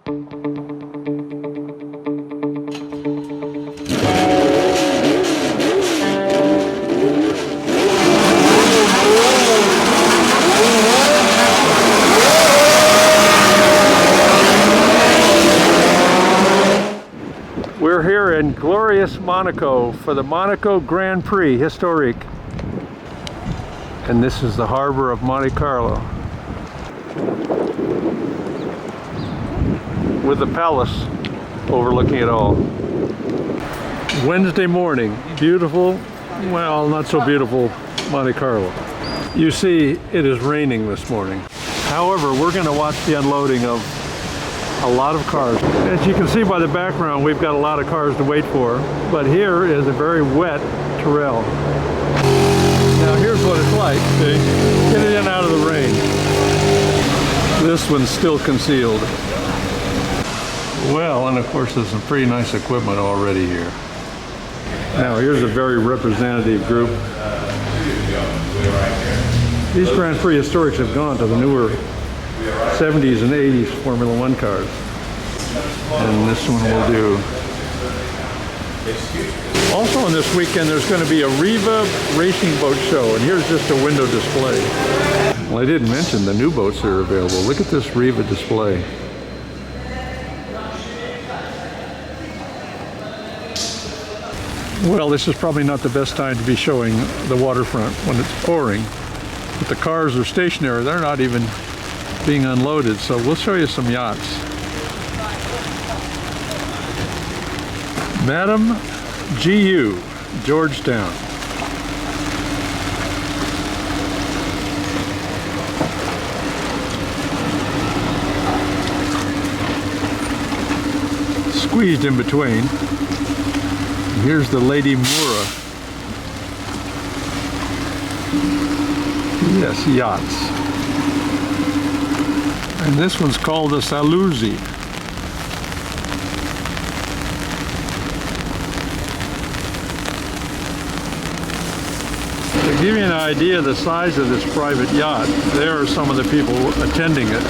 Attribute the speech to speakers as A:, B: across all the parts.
A: We're here in glorious Monaco for the Monaco Grand Prix Historique. And this is the harbor of Monte Carlo, with the palace overlooking it all. Wednesday morning, beautiful, well, not so beautiful Monte Carlo. You see, it is raining this morning. However, we're going to watch the unloading of a lot of cars. As you can see by the background, we've got a lot of cars to wait for, but here is a very wet Tyrrell. Now here's what it's like, see? Get it in out of the rain. This one's still concealed. Well, and of course there's some pretty nice equipment already here. Now here's a very representative group. These Grand Prix Historiques have gone to the newer 70s and 80s Formula One cars. And this one will do. Also on this weekend there's going to be a Riva racing boat show, and here's just a window display. Well, I didn't mention the new boats that are available. Look at this Riva display. Well, this is probably not the best time to be showing the waterfront when it's pouring. But the cars are stationary. They're not even being unloaded, so we'll show you some yachts. Madam GU, Georgetown. Squeezed in between. Here's the Lady Mura. Yes, yachts. And this one's called the Saluzzi. To give you an idea of the size of this private yacht, there are some of the people attending it.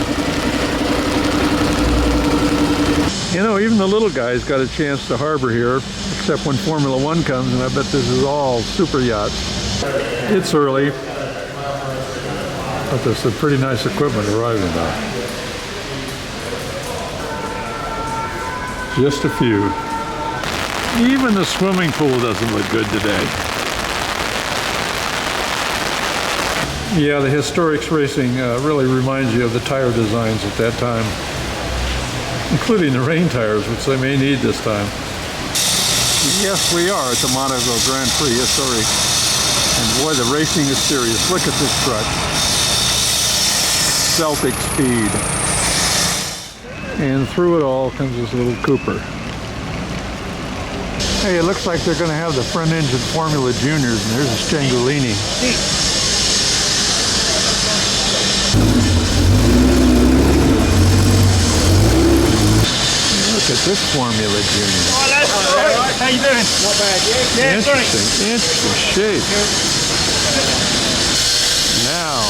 A: You know, even the little guys got a chance to harbor here, except when Formula One comes, and I bet this is all super yachts. It's early, but there's some pretty nice equipment arriving now. Just a few. Even the swimming pool doesn't look good today. Yeah, the Historiques racing really reminds you of the tire designs at that time, including the rain tires, which they may need this time. Yes, we are at the Monaco Grand Prix Historique. And boy, the racing is serious. Look at this truck. Celtic speed. And through it all comes this little Cooper. Hey, it looks like they're going to have the front engine Formula Juniors, and there's a Stangolini. Look at this Formula Junior.
B: Hi, lads. Alright, how you doing? Not bad, yeah? Yeah,
A: Interesting shape. Now,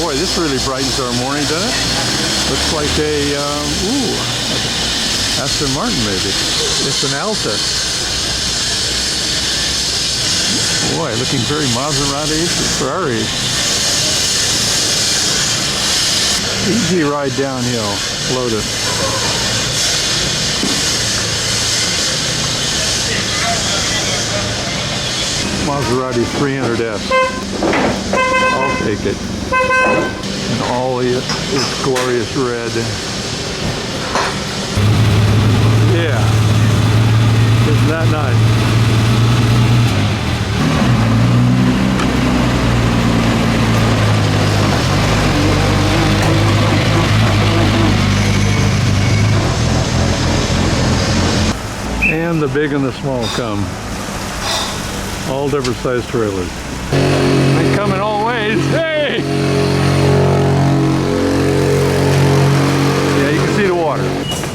A: boy, this really brightens our morning, doesn't it? Looks like a, Aston Martin maybe. It's an Alfa. Boy, looking very Maserati Ferrari. Easy ride downhill, Lotus. Maserati 300S. I'll take it. And all its glorious red. Yeah. Isn't that nice? And the big and the small come. All different size trailers. They come in all ways. Hey! Yeah, you can see the water.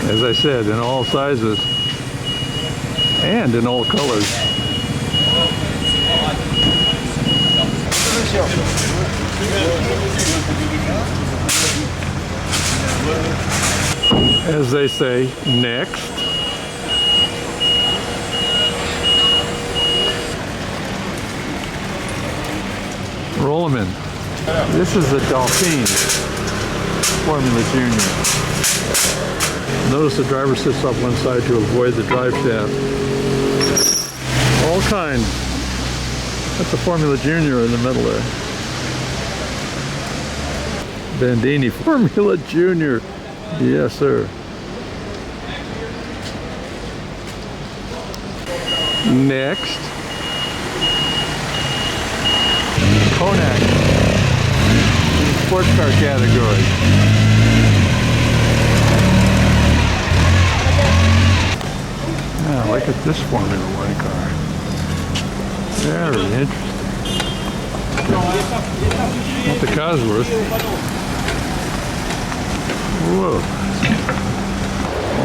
A: As I said, in all sizes and in all colors. As they say, next. Roll them in. This is a Dauphine Formula Junior. Notice the driver sits off one side to avoid the drive shaft. All kinds. That's a Formula Junior in the middle there. Bandini Formula Junior. Yes, sir. Next. Konak. Sports car category. Now, look at this Formula One car. Very interesting. Not the Cosworth. Whoa.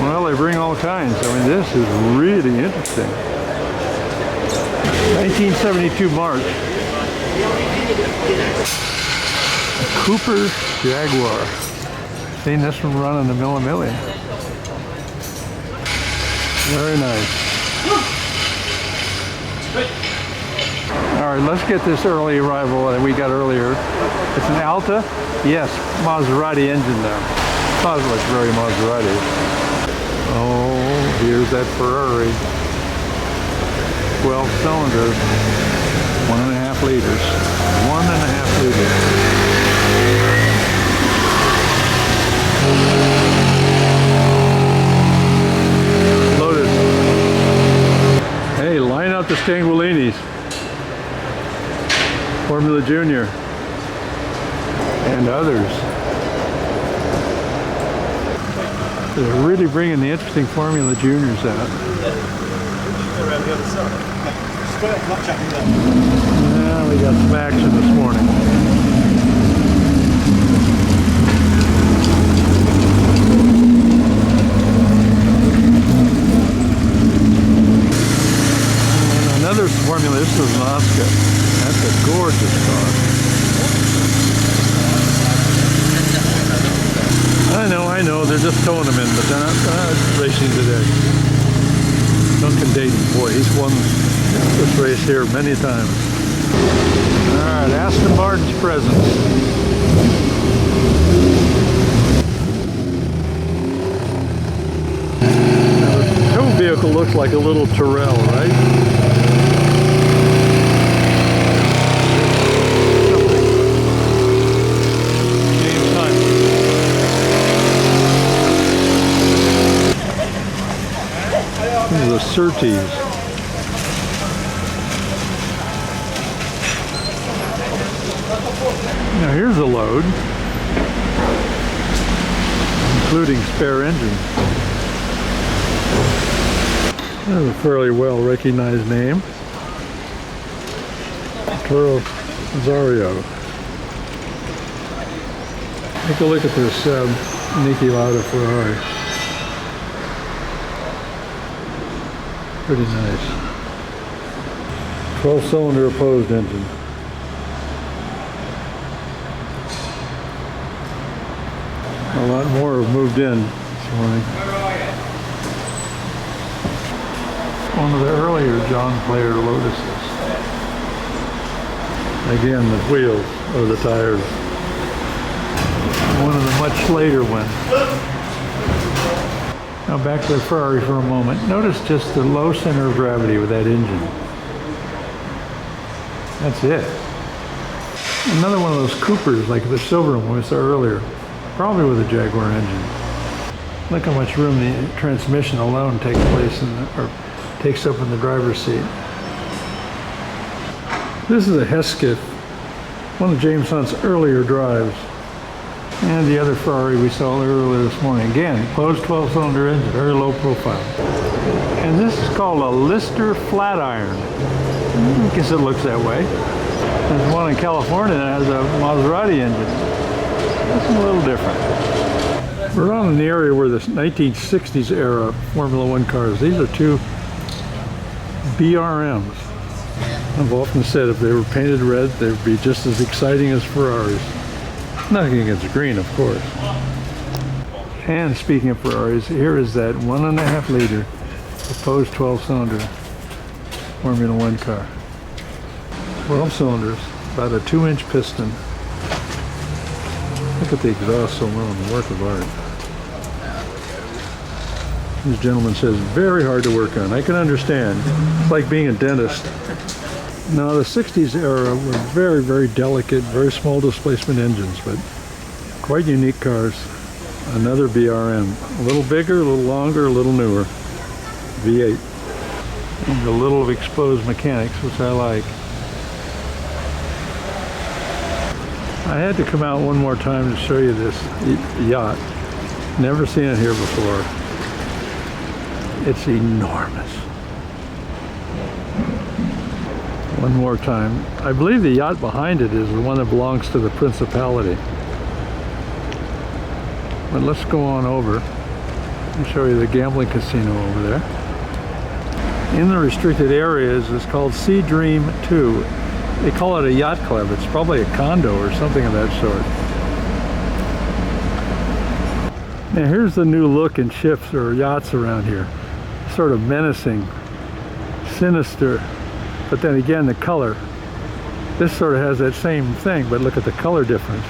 A: Well, they bring all kinds. I mean, this is really interesting. 1972 March. A Cooper Jaguar. Seen this one run in the Millimilli. Very nice. All right, let's get this early arrival that we got earlier. It's an Alta. Yes, Maserati engine now. Thought it looked very Maserati. Oh, here's that Ferrari. 12-cylinder, 1.5 liters. 1.5 liters. Loaded. Hey, line up the Stanguilinis. Formula Junior. And others. They're really bringing the interesting Formula Juniors out. Yeah, we got some action this morning. And another Formula, this is an Oscar. That's a gorgeous car. I know, they're just towing them in, but they're not racing today. Duncan Dayton, boy, he's won this race here many times. All right, Aston Martin's presence. Now, the tow vehicle looks like a little Tyrrell, right? The Surttees. Now here's a load, including spare engine. That's a fairly well recognized name. Arturo Rosario. Take a look at this Nicky Lauda Ferrari. Pretty nice. 12-cylinder opposed engine. A lot more have moved in this morning. One of the earlier John Player Lotuses. Again, the wheels or the tires. One of the much later ones. Now back to the Ferrari for a moment. Notice just the low center of gravity with that engine. That's it. Another one of those Coopers, like the silver one we saw earlier, probably with a Jaguar engine. Look how much room the transmission alone takes up in the driver's seat. This is a Historque, one of James Hunt's earlier drives. And the other Ferrari we saw earlier this morning. Again, closed 12-cylinder engine, very low profile. And this is called a Lister flat iron. I guess it looks that way. There's one in California that has a Maserati engine. That's a little different. We're on in the area where the 1960s era Formula One cars. These are two BRMs. I've often said if they were painted red, they would be just as exciting as Ferraris. Nothing against green, of course. And speaking of Ferraris, here is that 1.5 liter proposed 12-cylinder Formula One car. 12 cylinders, about a 2-inch piston. Look at the exhaust alone, work of art. This gentleman says very hard to work on. I can understand. It's like being a dentist. Now the 60s era were very, very delicate, very small displacement engines, but quite unique cars. Another BRM. A little bigger, a little longer, a little newer. V8. And a little of exposed mechanics, which I like. I had to come out one more time to show you this yacht. Never seen it here before. It's enormous. One more time. I believe the yacht behind it is the one that belongs to the Principality. But let's go on over and show you the gambling casino over there. In the restricted areas, it's called Sea Dream 2. They call it a yacht club. It's probably a condo or something of that sort. Now here's the new look and shifts or yachts around here. Sort of menacing, sinister, but then again the color. This sort of has that same thing, but look at the color difference.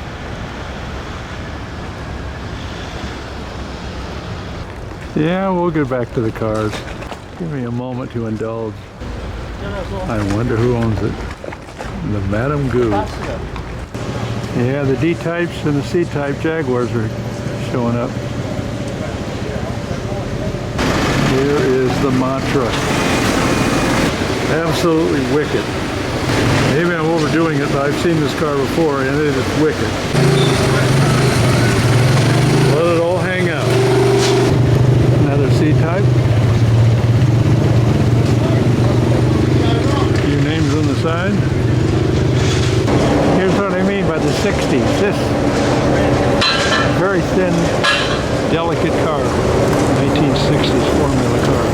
A: Yeah, we'll get back to the cars. Give me a moment to indulge. I wonder who owns it. The Madame Goo. Yeah, the D-types and the C-type Jaguars are showing up. Here is the Matra. Absolutely wicked. Maybe I'm overdoing it, but I've seen this car before and it is wicked. Let it all hang out. Another C-type. A few names on the side. Here's what I mean by the 60s. This very thin, delicate car. 1960s Formula car.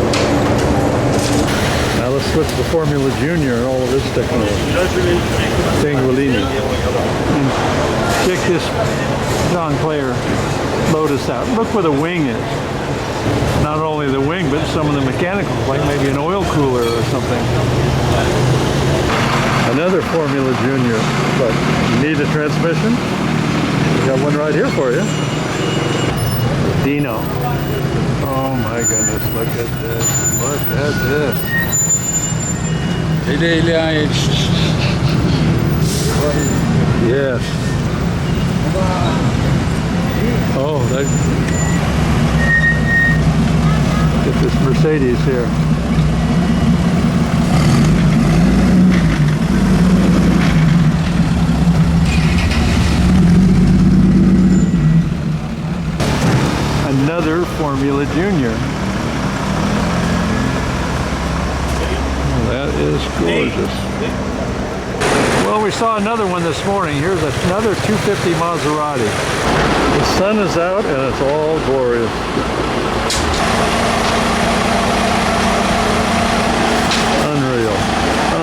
A: Now let's switch to Formula Junior and all of its technology. Sanguilini. And check this John Player Lotus out. Look where the wing is. Not only the wing, but some of the mechanicals, like maybe an oil cooler or something. Another Formula Junior, but you need a transmission? We got one right here for you. Dino. Oh my goodness, look at this. Look at this. Yes. Oh, get this Mercedes here. Another Formula Junior. That is gorgeous. Well, we saw another one this morning. Here's another 250 Maserati. The sun is out and it's all glorious. Unreal.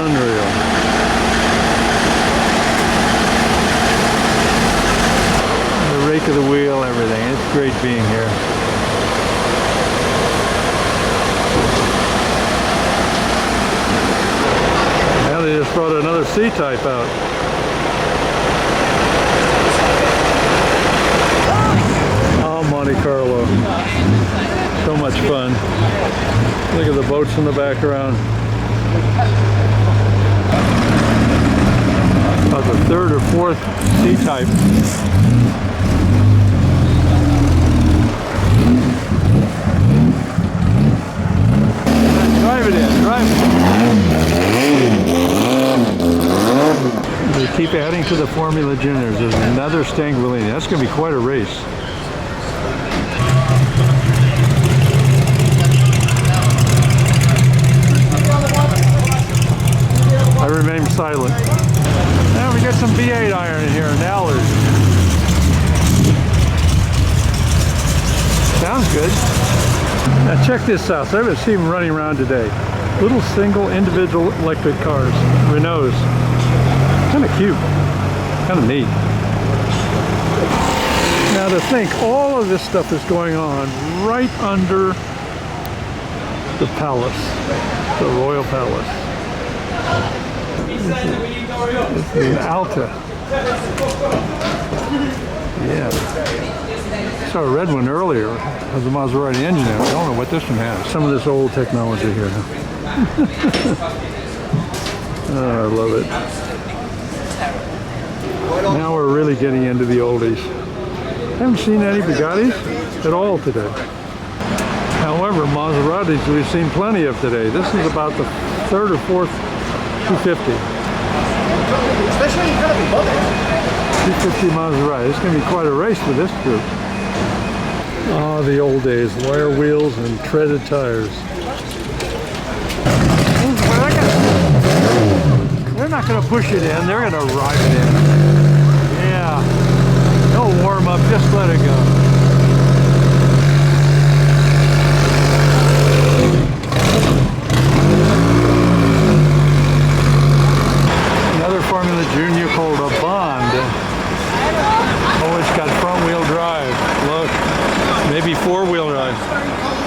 A: Unreal. The rake of the wheel, everything. It's great being here. Now they just brought another C-type out. Oh, Monte Carlo. So much fun. Look at the boats in the background. About the third or fourth C-type. Drive it in, drive it in. They keep adding to the Formula Juniors. There's another Stanguilini. That's going to be quite a race. I remain silent. Now we got some V8 iron in here, an Allard. Sounds good. Now check this out. So I haven't seen them running around today. Little single individual electric cars, Renaults. Kind of cute, kind of neat. Now Now to think, all of this stuff is going on right under the palace, the royal palace. It's an Alta. Yeah. Saw a red one earlier. Has a Maserati engine in it. I don't know what this one has. Some of this old technology here. Oh, I love it. Now we're really getting into the oldies. I haven't seen any Bugattis at all today. However, Maseratis we've seen plenty of today. This is about the third or fourth 250.
B: Especially in kind of above it.
A: 250 Maserati. It's going to be quite a race for this group. Oh, the old days. Wire wheels and treaded tires. They're not going to push it in. They're going to ride it in. Yeah. No warm up. Just let it go. Another Formula Junior called a Bond. Oh, it's got front wheel drive. Look. Maybe four-wheel drive.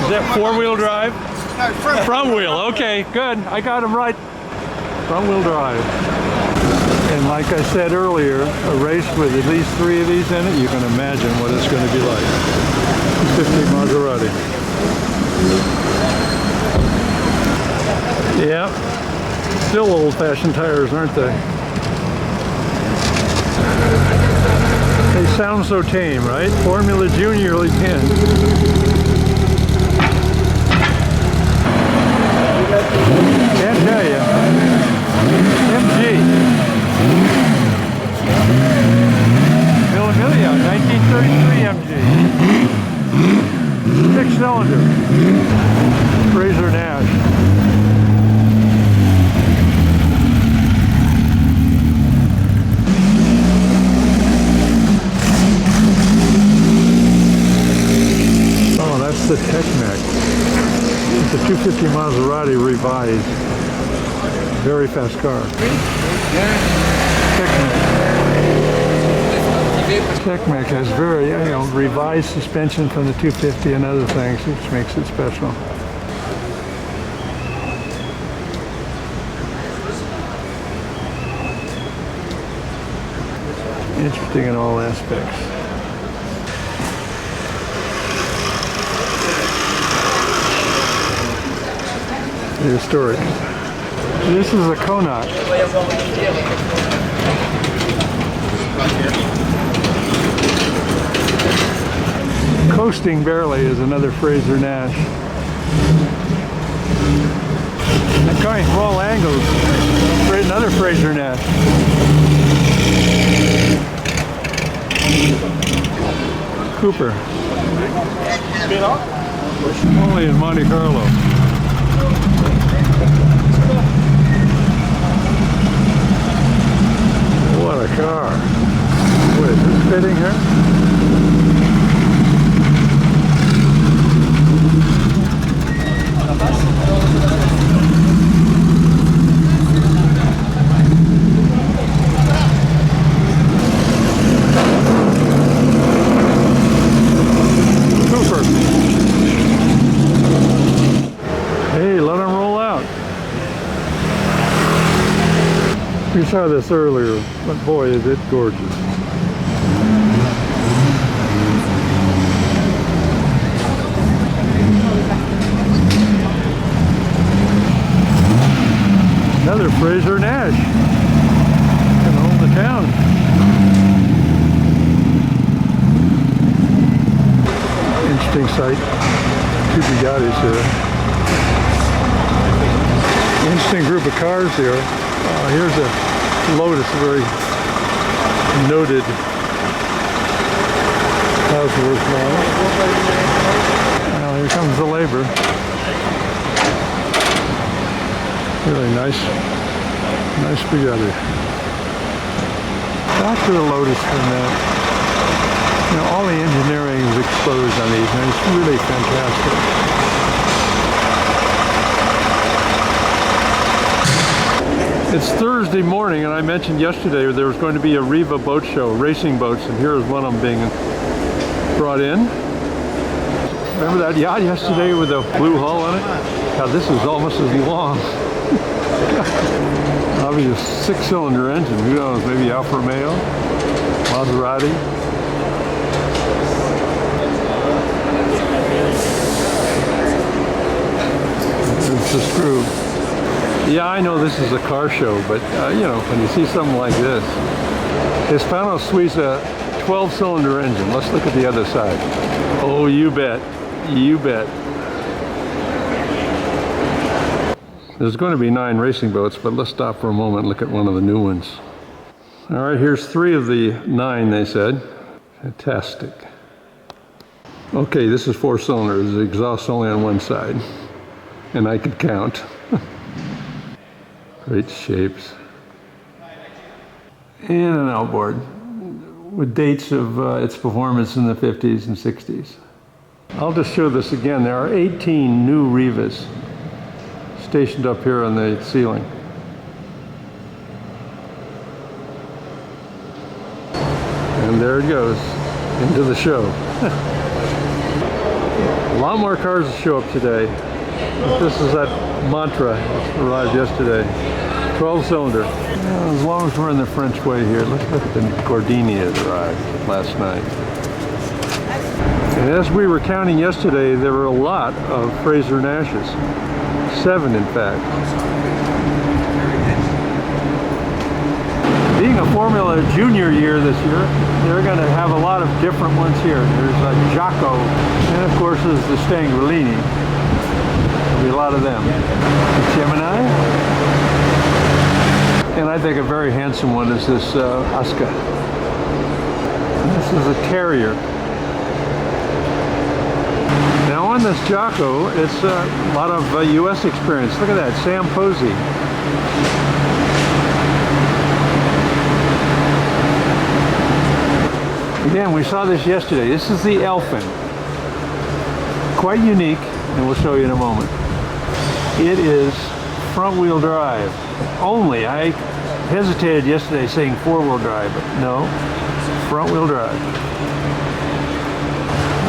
A: Is that four-wheel drive?
B: No,
A: Front wheel. Okay, good. I got him right. Front-wheel drive. And like I said earlier, a race with at least 3 of these in it, you can imagine what it's going to be like. 250 Maserati. Yeah. Still old-fashioned tires, aren't they? They sound so tame, right? Formula Junior really can. Can't tell you. MG. Emilia, 1933 MG. 6-cylinder. Fraser Nash. The Tech-Mac. It's a 250 Maserati revised. Very fast car. Tech-Mac has very, revised suspension from the 250 and other things, which makes it special. Interesting in all aspects. The Historique. This is a Konak. Coasting barely is another Fraser Nash. And going from all angles, another Fraser Nash. Cooper. Only in Monte Carlo. What a car. Wait, is this fitting here? Cooper. Hey, let him roll out. We saw this earlier, but boy, is it gorgeous. Another Fraser Nash. Gonna hold the town. Interesting sight. 2 Bugattis here. Interesting group of cars here. Here's a Lotus, a very noted Houseworth model. Here comes the labor. Really nice Bugatti. Back to the Lotus for a minute. All the engineering is exposed on these, and it's really fantastic. It's Thursday morning, and I mentioned yesterday there was going to be a Riva boat show, racing boats, and here is one of them being brought in. Remember that yacht yesterday with the blue hull on it? God, this is almost as long. Obviously a 6-cylinder engine. Who knows? Maybe Alfa Romeo, Maserati. It's a screw. Yeah, I know this is a car show, but you know, when you see something like this, Hispano Suiza 12-cylinder engine. Let's look at the other side. Oh, you bet. You bet. There's going to be 9 racing boats, but let's stop for a moment and look at one of the new ones. All right, here's 3 of the 9, they said. Fantastic. Okay, this is 4 cylinders. The exhaust only on one side. And I could count. Great shapes. And an outboard with dates of its performance in the 50s and 60s. I'll just show this again. There are 18 new Rivas stationed up here on the ceiling. And there it goes, into the show. A lot more cars will show up today. But this is that Mantra that arrived yesterday. 12-cylinder. As long as we're in the French way here, let's look at the Gordini that arrived last night. And as we were counting yesterday, there were a lot of Fraser Nashes. 7, in fact. Being a Formula Junior year this year, they're going to have a lot of different ones here. There's a Jocko, and of course there's the Stanguellini. There'll be a lot of them. The Gemini. And I think a very handsome one is this Aska. And this is a Terrier. Now on this Jocko, it's a lot of US experience. Look at that, Sam Posey. Again, we saw this yesterday. This is the Elfin. Quite unique, and we'll show you in a moment. It is front-wheel drive only. I hesitated yesterday saying 4-wheel drive, but no, front-wheel drive.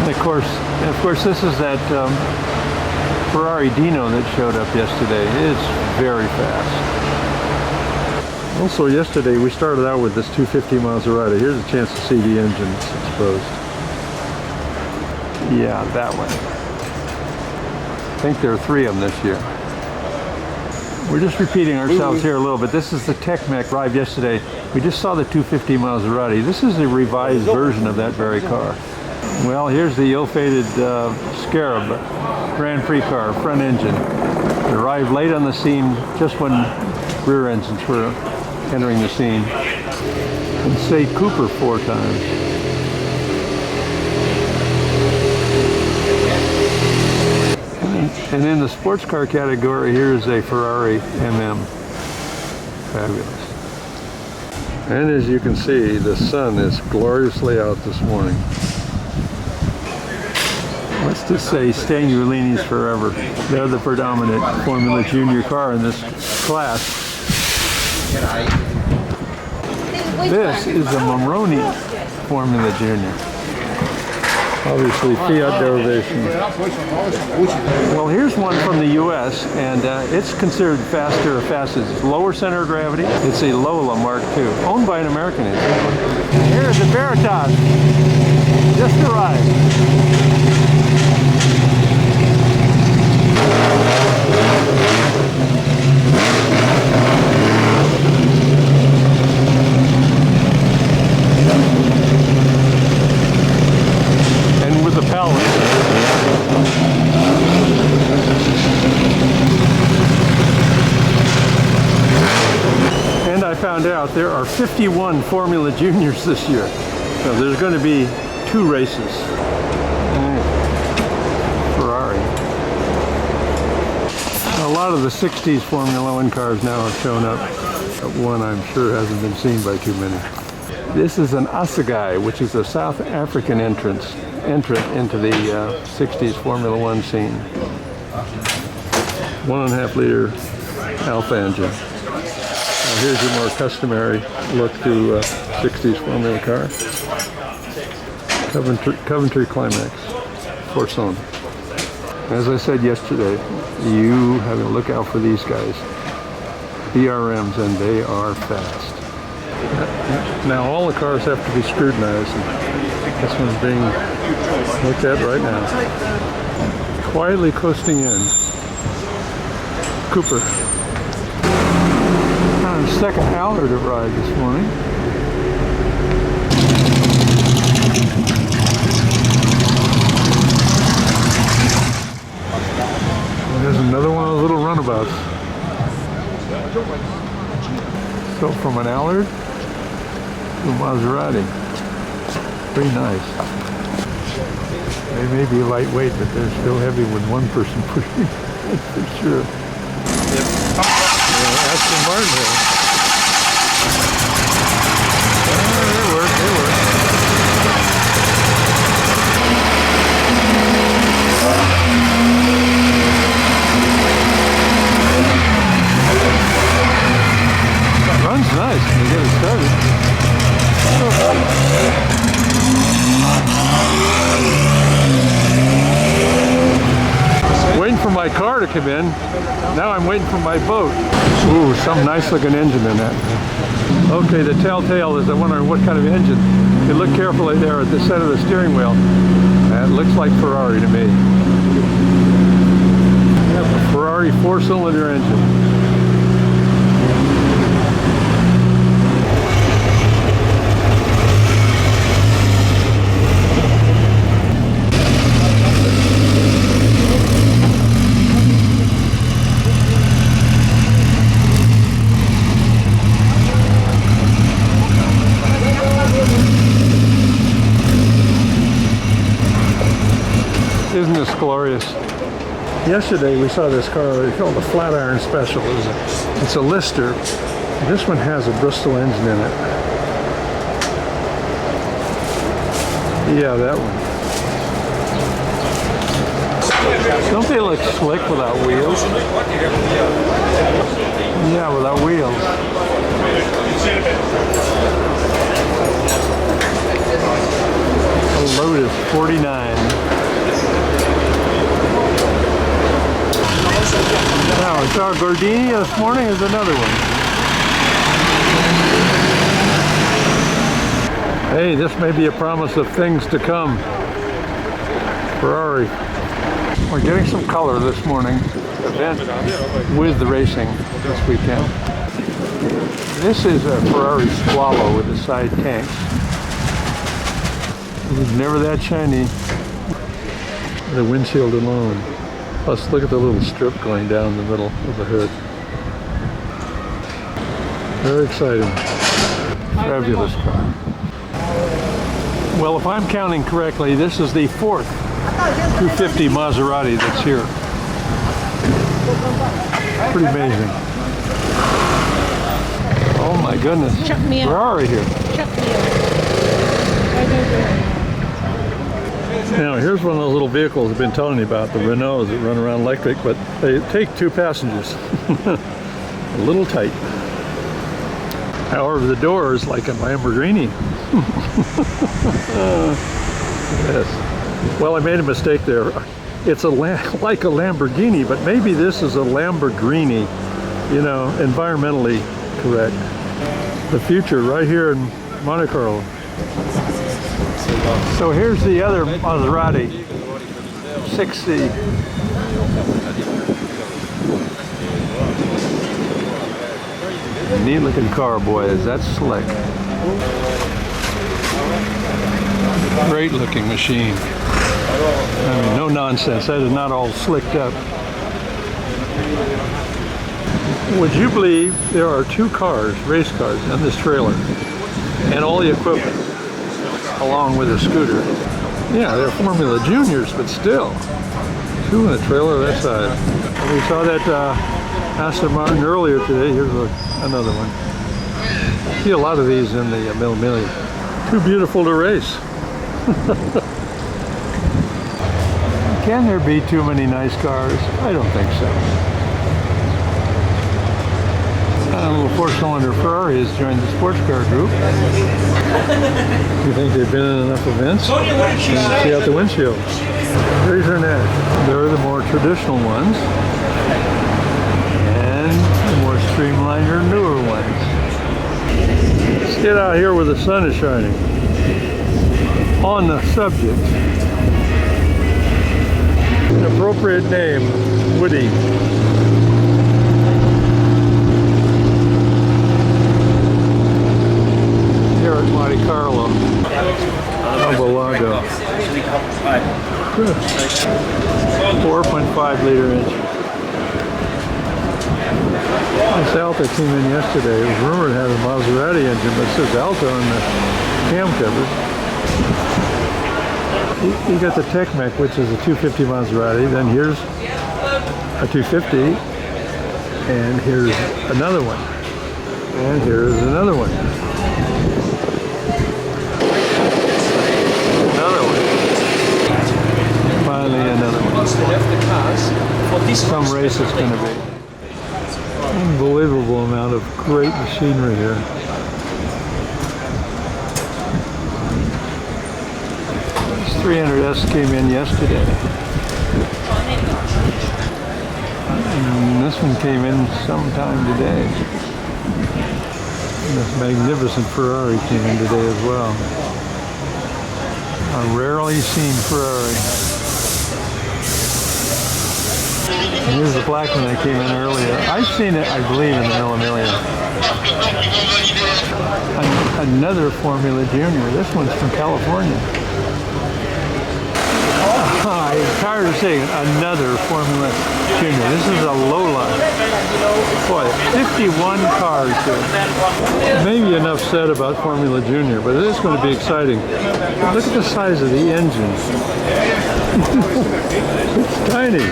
A: And of course, this is that Ferrari Dino that showed up yesterday. It's very fast. Also yesterday we started out with this 250 Maserati. Here's a chance to see the engines exposed. Yeah, that one. I think there are 3 of them this year. We're just repeating ourselves here a little bit. This is the Tech-Mec arrived yesterday. We just saw the 250 Maserati. This is a revised version of that very car. Well, here's the ill-fated Scarab Grand Prix car, front engine. It arrived late on the scene, just when rear engines were entering the scene. And say Cooper 4 times. And in the sports car category, here's a Ferrari MM. Fabulous. And as you can see, the sun is gloriously out this morning. Let's just say Stanguellinis forever. They're the predominant Formula Junior car in this class. This is a Mamroni Formula Junior. Obviously Fiat derivation. Well, here's one from the US, and it's considered faster or fastest. It's lower center of gravity. It's a Lola Mark II, owned by an American. Here's the Veritas. Just arrived. And I found out there are 51 Formula Juniors this year. So there's going to be 2 races. Ferrari. A lot of the 60s Formula One cars now have shown up. One I'm sure hasn't been seen by too many. This is an Assegai, which is a South African entrant into the 60s Formula One scene. 1.5 liter Alfa engine. Now here's your more customary look through 60s Formula car. Coventry Climax, 4-cylinder. As I said yesterday, you have to look out for these guys. BRMs, and they are fast. Now all the cars have to be scrutinized, and this one's being looked at right now. Quietly coasting in. Cooper. On a second Albert of ride this morning. And there's another one of those little runabouts. So from an Allard to a Maserati. Pretty nice. They may be lightweight, but they're still heavy with one person pushing. That's for sure. Aston Martin here. They work, they work. Runs nice when you get it started. Waiting for my car to come in. Now I'm waiting for my boat. Ooh, some nice looking engine in that. Okay, the telltale is I'm wondering what kind of engine. If you look carefully there at the center of the steering wheel, that looks like Ferrari to me. Yeah, a Ferrari 4-cylinder engine. Isn't this glorious? Yesterday we saw this car, they called the Flatiron Special. It's a Lister. This one has a Bristol engine in it. Yeah, that one. Don't they look slick without wheels? Yeah, without wheels. A Lotus 49. Now, we saw Gordini this morning, is another one. Hey, this may be a promise of things to come. Ferrari. We're getting some color this morning. Event with the racing this weekend. This is a Ferrari Squallow with the side tanks. It was never that shiny. The windshield alone. Plus, look at the little strip going down the middle of the hood. Very exciting. Fabulous car. Well, if I'm counting correctly, this is the 4th 250 Maserati that's here. Pretty amazing. Oh my goodness. Ferrari here. Now, here's one of those little vehicles I've been telling you about, the Renaults that run around electric, but they take 2 passengers. A little tight. However, the door is like a Lamborghini. Yes. Well, I made a mistake there. It's like a Lamborghini, but maybe this is a Lamborghini, you know, environmentally correct. The future right here in Monte Carlo. So here's the other Maserati, 6C. Neat looking car, boys. That's slick. Great looking machine. I mean, no nonsense. That is not all slicked up. Would you believe there are 2 cars, race cars, in this trailer, and all the equipment, along with a scooter? Yeah, they're Formula Juniors, but still, 2 in a trailer that size. And we saw that Aston Martin earlier today. Here's another one. See a lot of these in the Mille. Too beautiful to race. Can there be too many nice cars? I don't think so. A little four-cylinder Ferrari has joined the sports car group. You think they've been in enough events? See out the windshield. Razor Nash. They're the more traditional ones. And the more streamlined or newer ones. Let's get out here where the sun is shining. On the subject. An appropriate name, Woody. Here at Monte Carlo. Albert. 4.5 liter engine. This Alfa came in yesterday. It was rumored to have a Maserati engine, but it says Alfa on the cam cover. You got the Tech-Mech, which is a 250 Maserati. Then here's a 250, and here's another one, and here's another one, another one, finally another one. Some race it's going to be. Unbelievable amount of great machinery here. This 300S came in yesterday. And this one came in sometime today. And this magnificent Ferrari came in today as well. A rarely seen Ferrari. And here's the black one that came in earlier. I've seen it, I believe, in the Mille Miglia. Another Formula Junior. This one's from California. I'm tired of saying another Formula Junior. This is a Lola. Boy, 51 cars here. Maybe enough said about Formula Junior, but it is going to be exciting. Look at the size of the engine. It's tiny.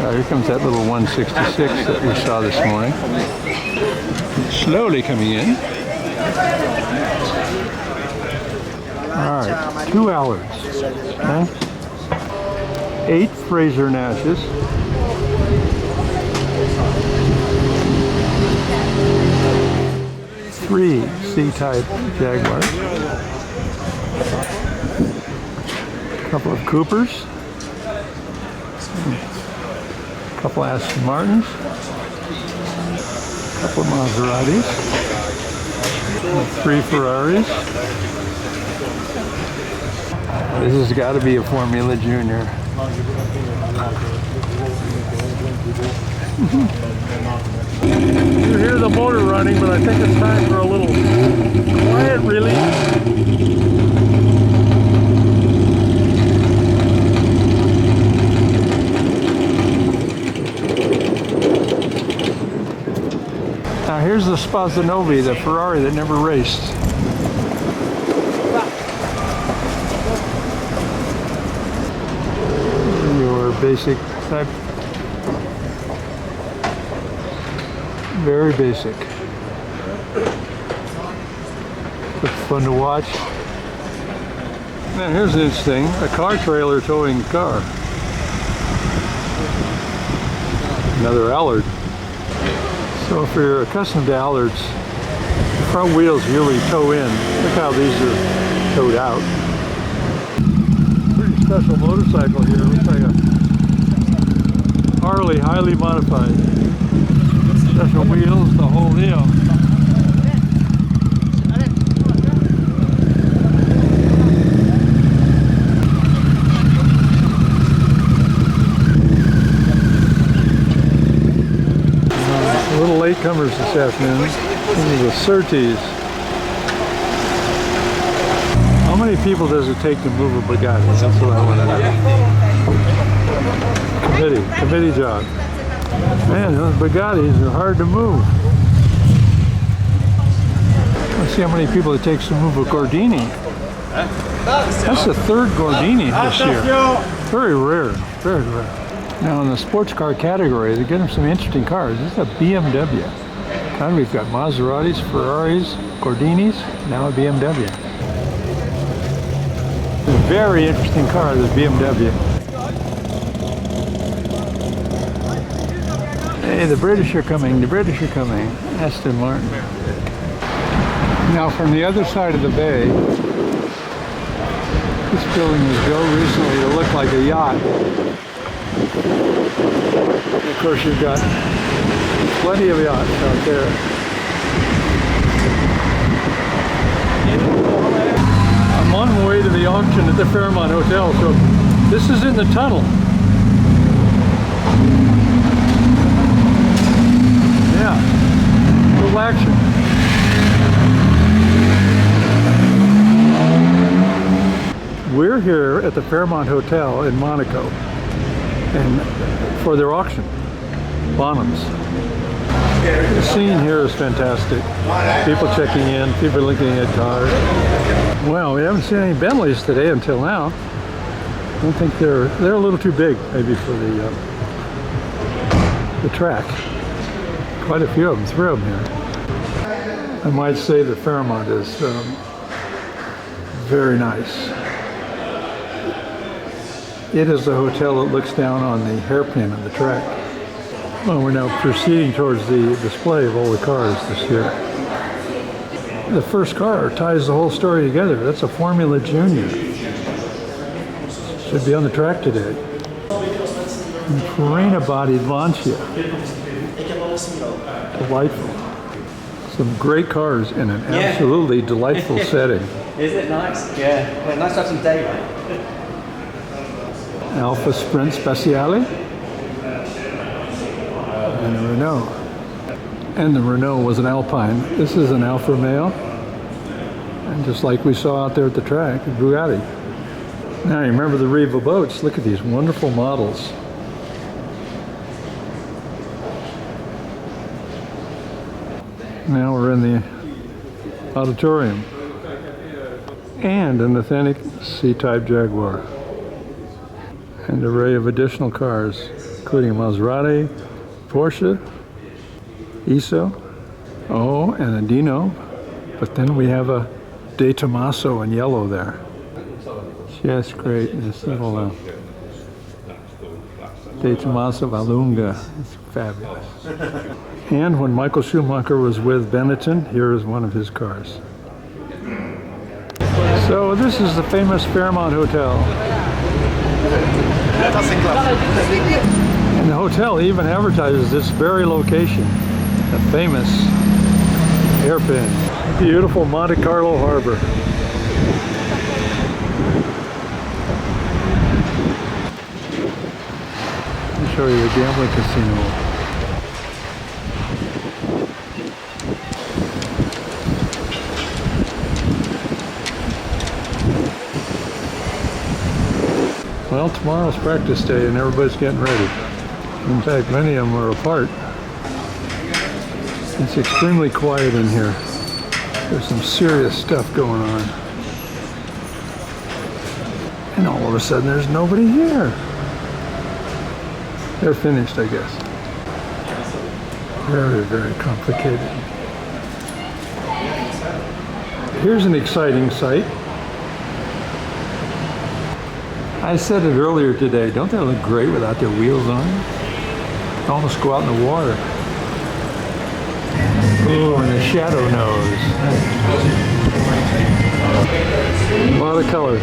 A: Here comes that little 166 that we saw this morning. Slowly coming in. All right, 2 Allards. Okay. 8 Fraser Nashes. 3 C-type Jaguars. A couple of Coopers. A couple of Aston Martins. A couple of Maseratis. 3 Ferraris. This has got to be a Formula Junior. You hear the motor running, but I think it's time for a little quiet release. Now here's the Spazzanovi, the Ferrari that never raced. Your basic type. Very basic. But fun to watch. Now here's interesting, a car trailer towing a car. Another Allard. So if you're accustomed to Allards, the front wheels usually tow in. Look how these are towed out. Pretty special motorcycle here. Looks like a Harley, highly modified. Special wheels, the whole deal. A little latecomers this afternoon. This is the Surttees. How many people does it take to move a Bugatti? That's what I want to know. Committee job. Man, those Bugattis are hard to move. Let's see how many people it takes to move a Gordini. That's the 3rd Gordini this year. Very rare, very rare. Now in the sports car category, they're getting some interesting cars. This is a BMW. And we've got Maseratis, Ferraris, Gordinis, now a BMW. A very interesting car, this BMW. Hey, the British are coming, the British are coming. Aston Martin. Now from the other side of the bay, this building was built recently to look like a yacht. And of course you've got plenty of yachts out there. I'm on my way to the auction at the Fairmont Hotel, so this is in the tunnel. Yeah, little action. We're here at the Fairmont Hotel in Monaco, and for their auction, Bonhams. The scene here is fantastic. People checking in, people looking at cars. Well, we haven't seen any Bentleys today until now. I don't think they're a little too big, maybe for the track. Quite a few of them, 3 of them here. I might say the Fairmont is very nice. It is the hotel that looks down on the hairpin of the track. Well, we're now proceeding towards the display of all the cars this year. The first car ties the whole story together. That's a Formula Junior. Should be on the track today. Carena-bodied Lancia. Delightful. Some great cars in an absolutely delightful setting.
B: Is it nice? Yeah, nice to have some daylight.
A: Alfa Sprint Speciale. And a Renault. And the Renault was an Alpine. This is an Alfa Romeo. And just like we saw out there at the track, a Bugatti. Now you remember the Riva boats. Look at these wonderful models. Now we're in the auditorium. And an authentic C-Type Jaguar. And an array of additional cars, including a Maserati, Porsche, ISO, and a Dino. But then we have a De Tomaso in yellow there. Just great. This little De Tomaso Valunga. It's fabulous. And when Michael Schumacher was with Benetton, here is one of his cars. So this is the famous Fairmont Hotel. And the hotel even advertises this very location, the famous hairpin. Beautiful Monte Carlo harbor. Let me show you the gambling casino. Well, tomorrow's practice day and everybody's getting ready. In fact, many of them are apart. It's extremely quiet in here. There's some serious stuff going on. And all of a sudden there's nobody here. They're finished, I guess. Very, very complicated. Here's an exciting sight. I said it earlier today, don't they look great without their wheels on? They almost go out in the water. Oh, and the shadow nose. A lot of color.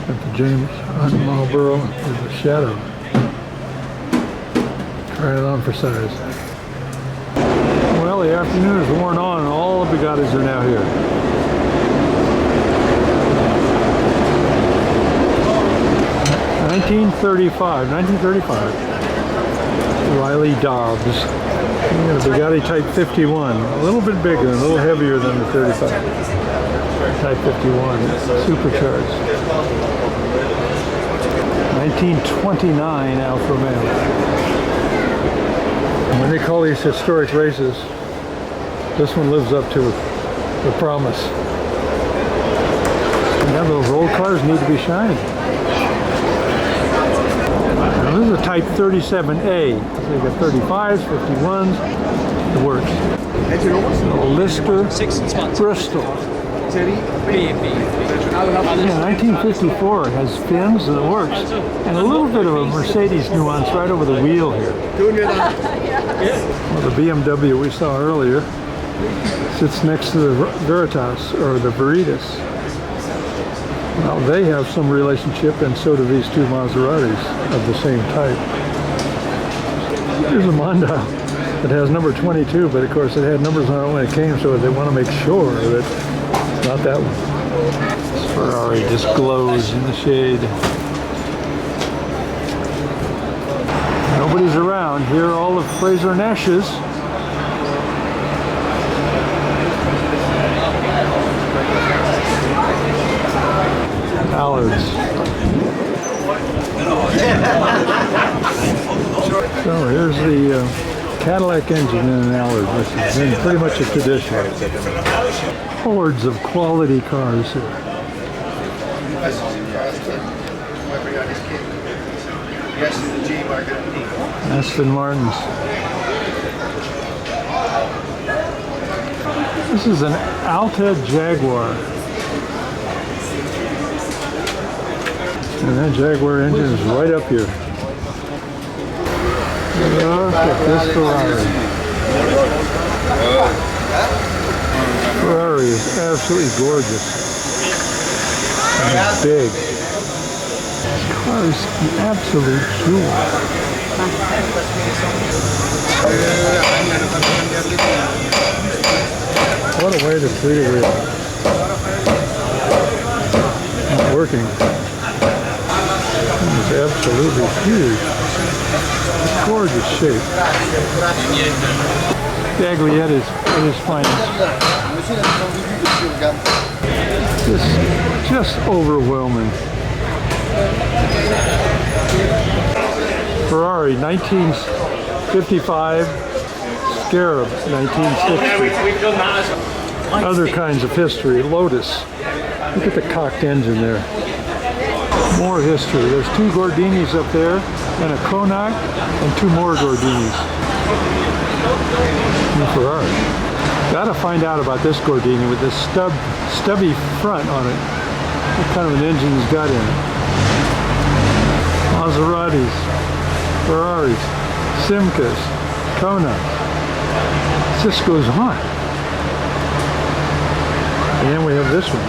A: Got the James Hunt Marlboro with the shadow. Try it on for size. Well, the afternoon is worn on and all the Bugattis are now here. '35. Riley Dobbs. Yeah, the Bugatti Type 51. A little bit bigger, a little heavier than the 35. Type 51, supercharged. 1929 Alfa Romeo. And when they call these historic races, this one lives up to the promise. Yeah, those old cars need to be shined. This is a Type 37A. So you got 35s, 51s. It works. A Lister Bristol. Yeah, 1954 has fins and it works. And a little bit of a Mercedes nuance right over the wheel here. Well, the BMW we saw earlier sits next to the Veritas, or the Veritas. Well, they have some relationship, and so do these two Maseratis of the same type. Here's a Mondale that has number 22, but of course it had numbers on it when it came, so they want to make sure that it's not that one. This Ferrari just glows in the shade. Nobody's around. Here are all of Fraser Nash's. Allards. So here's the Cadillac engine in an Allard, which has been pretty much a tradition. Hordes of quality cars here. Aston Martins. This is an Alta Jaguar. And that Jaguar engine is right up here. Look at this Ferrari. Ferrari is absolutely gorgeous. And it's big. This car is an absolute jewel. What a way to treat a wheel. Not working. It's absolutely huge. Gorgeous shape. Dagliette is at his finest. Just overwhelming. Ferrari, 1955. Scarab, 1960. Other kinds of history. Lotus. Look at the cocked engine there. More history. There's two Gordinis up there, and a Konak, and two more Gordinis. New Ferrari. Gotta find out about this Gordini with this stubby front on it. What kind of an engine it's got in it. Maseratis, Ferraris, Simcas, Konaks. It just goes on. And then we have this one.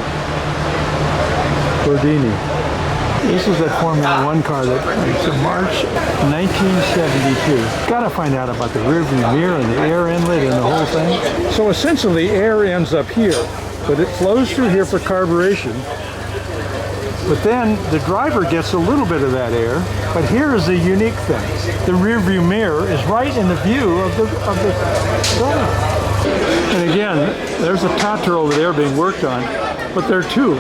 A: Gordini. This is that Formula One car that it's in March 1972. Gotta find out about the rearview mirror and the air inlet and the whole thing. So essentially air ends up here, but it flows through here for carburation. But then the driver gets a little bit of that air, but here is the unique thing. The rearview mirror is right in the view of the driver. And again, there's a Tatra over there being worked on, but there are two.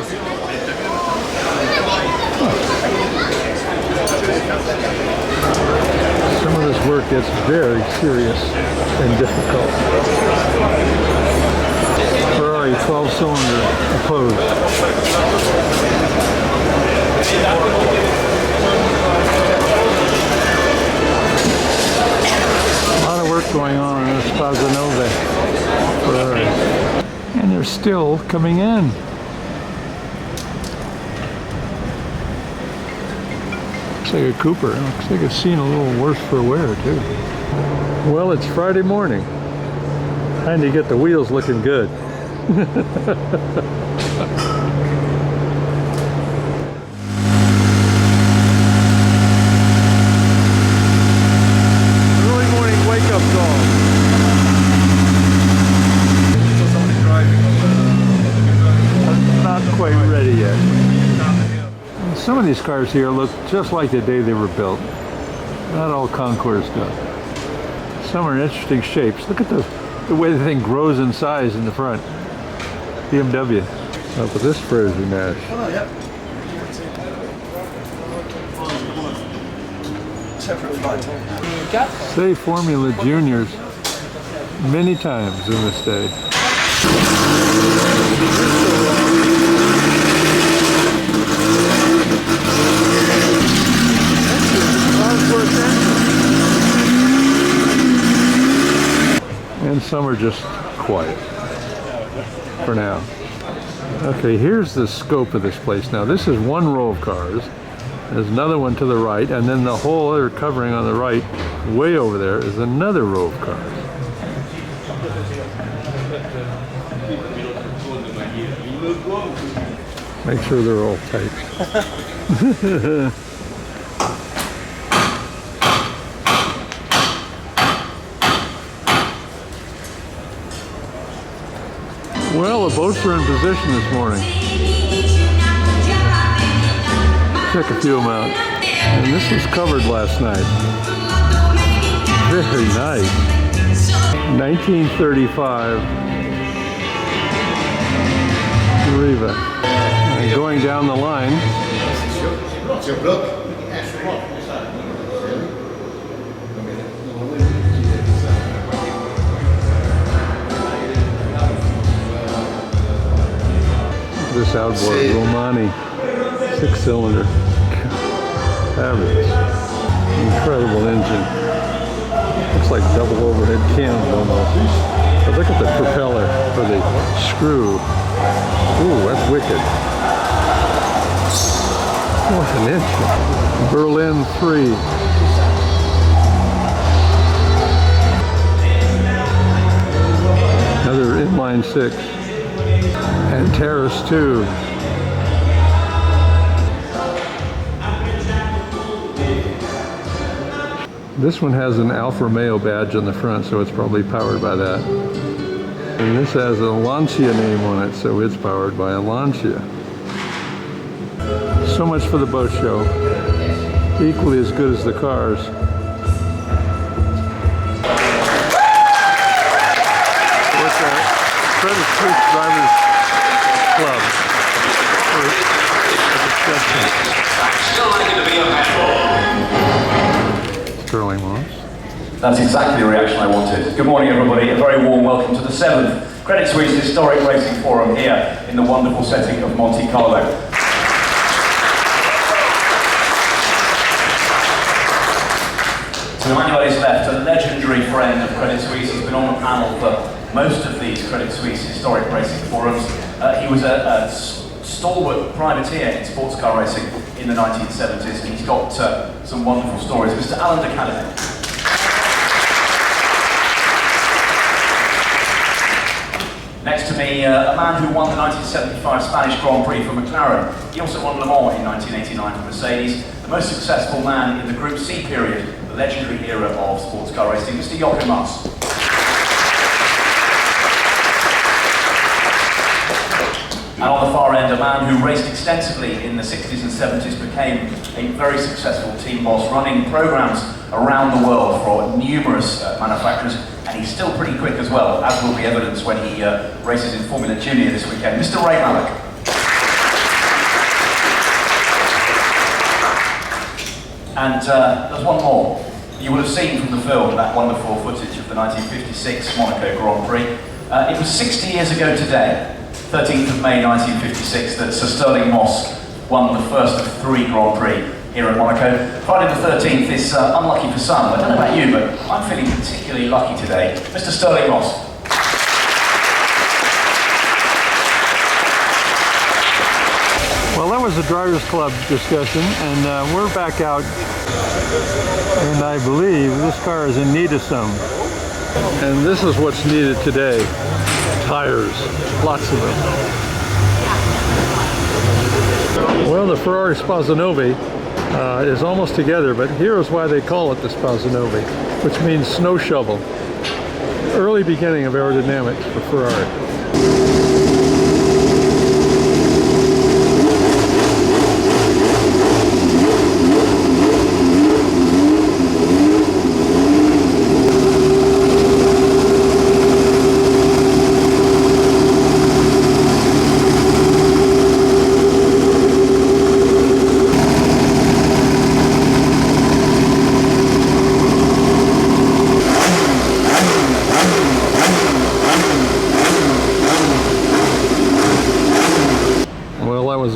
A: Some of this work gets very serious and difficult. Ferrari 12-cylinder opposed. A lot of work going on this Casanova Ferrari. And they're still coming in. Looks like a Cooper. It looks like it's seen a little worse for wear too. Well, it's Friday morning. Time to get the wheels looking good. Early morning wake-up call. I'm not quite ready yet. Some of these cars here look just like the day they were built. Not all concours do. Some are in interesting shapes. Look at the way the thing grows in size in the front. BMW. Up with this Fraser Nash.
B: Oh, yeah.
A: Say Formula Juniors many times in this day. And some are just quiet for now. Okay, here's the scope of this place. Now this is one row of cars. There's another one to the right, and then the whole other covering on the right, way over there, is another row of cars. Make sure they're all tight. Well, the boats are in position this morning. Check a few of them out. And this was covered last night. Very nice. 1935 Riva. And going down the line. This outboard Romani 6-cylinder. Fabulous. Incredible engine. Looks like double overhead cams almost. But look at the propeller or the screw. Ooh, that's wicked. What an engine. Berlin 3. Another inline 6. And Terrace 2. This one has an Alfa Romeo badge on the front, so it's probably powered by that. And this has a Lancia name on it, so it's powered by a Lancia. So much for the boat show. Equally as good as the cars. With the Credit Suisse Drivers Club.
C: Still lucky to be on that floor.
A: Sterling Moss.
C: That's exactly the reaction I wanted. Good morning, everybody. A very warm welcome to the 7th Credit Suisse Historic Racing Forum here in the wonderful setting of Monte Carlo. To Emmanuel's left, a legendary friend of Credit Suisse. He's been on the panel for most of these Credit Suisse Historic Racing Forums. He was a stalwart privateer in sports car racing in the 1970s, and he's got some wonderful stories. Mr. Alan de Cadenet. Next to me, a man who won the 1975 Spanish Grand Prix for McLaren. He also won Le Mans in 1989 for Mercedes, the most successful man in the Group C period, the legendary era of sports car racing, Mr. Jacky Ickx. And on the far end, a man who raced extensively in the 60s and 70s, became a very successful team boss, running programs around the world for numerous manufacturers, and he's still pretty quick as well, as will be evidenced when he races in Formula Junior this weekend. Mr. Ray Mallock. And there's one more. You will have seen from the film that wonderful footage of the 1956 Monaco Grand Prix. It was 60 years ago today, 13th of May 1956, that Sir Stirling Moss won the first of 3 Grand Prix here at Monaco. Friday the 13th is unlucky for some. I don't know about you, but I'm feeling particularly lucky today. Mr. Stirling Moss.
A: Well, that was a Drivers Club discussion, and we're back out, and I believe this car is in need of some. And this is what's needed today. Tires, lots of them. Well, the Ferrari Spazzanovi is almost together, but here's why they call it the Spazzanovi, which means snow shovel. Early beginning of aerodynamics for Ferrari.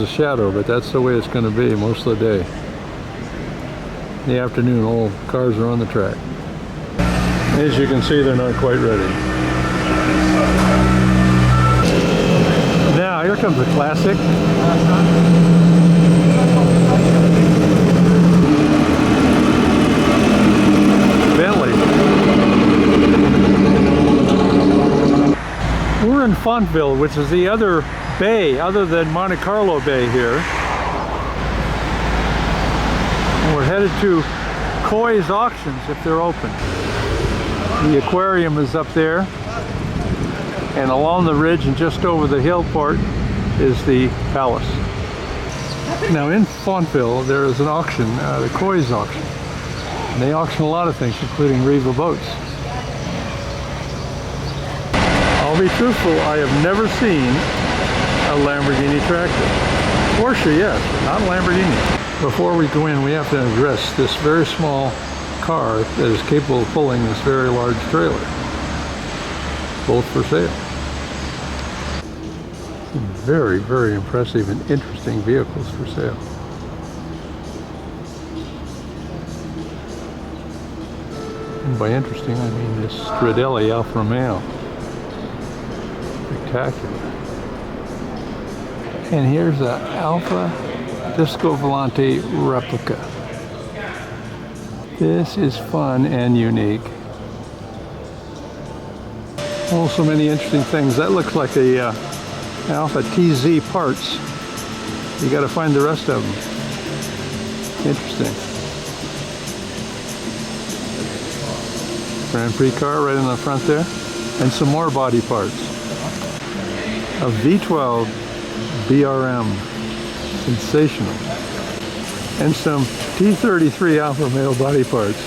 A: Shadow, but that's the way it's going to be most of the day. In the afternoon, all cars are on the track. As you can see, they're not quite ready. Now, here comes the classic. Bentley. We're in Fontville, which is the other bay, other than Monte Carlo Bay here. And we're headed to Coy's auctions if they're open. The aquarium is up there. And along the ridge and just over the hill part is the palace. Now in Fontville, there is an auction, the Coy's auction. And they auction a lot of things, including Riva boats. I'll be truthful, I have never seen a Lamborghini tractor. Porsche, yes, but not Lamborghini. Before we go in, we have to address this very small car that is capable of pulling this very large trailer. Both for sale. Very, very impressive and interesting vehicles for sale. And by interesting, I mean this Stradela Alfa Romeo. Spectacular. And here's an Alfa Disco Volante replica. This is fun and unique. Oh, so many interesting things. That looks like a Alfa TZ parts. You got to find the rest of them. Interesting. Grand Prix car right in the front there. And some more body parts. A V12 BRM. Sensational. And some T33 Alfa Romeo body parts.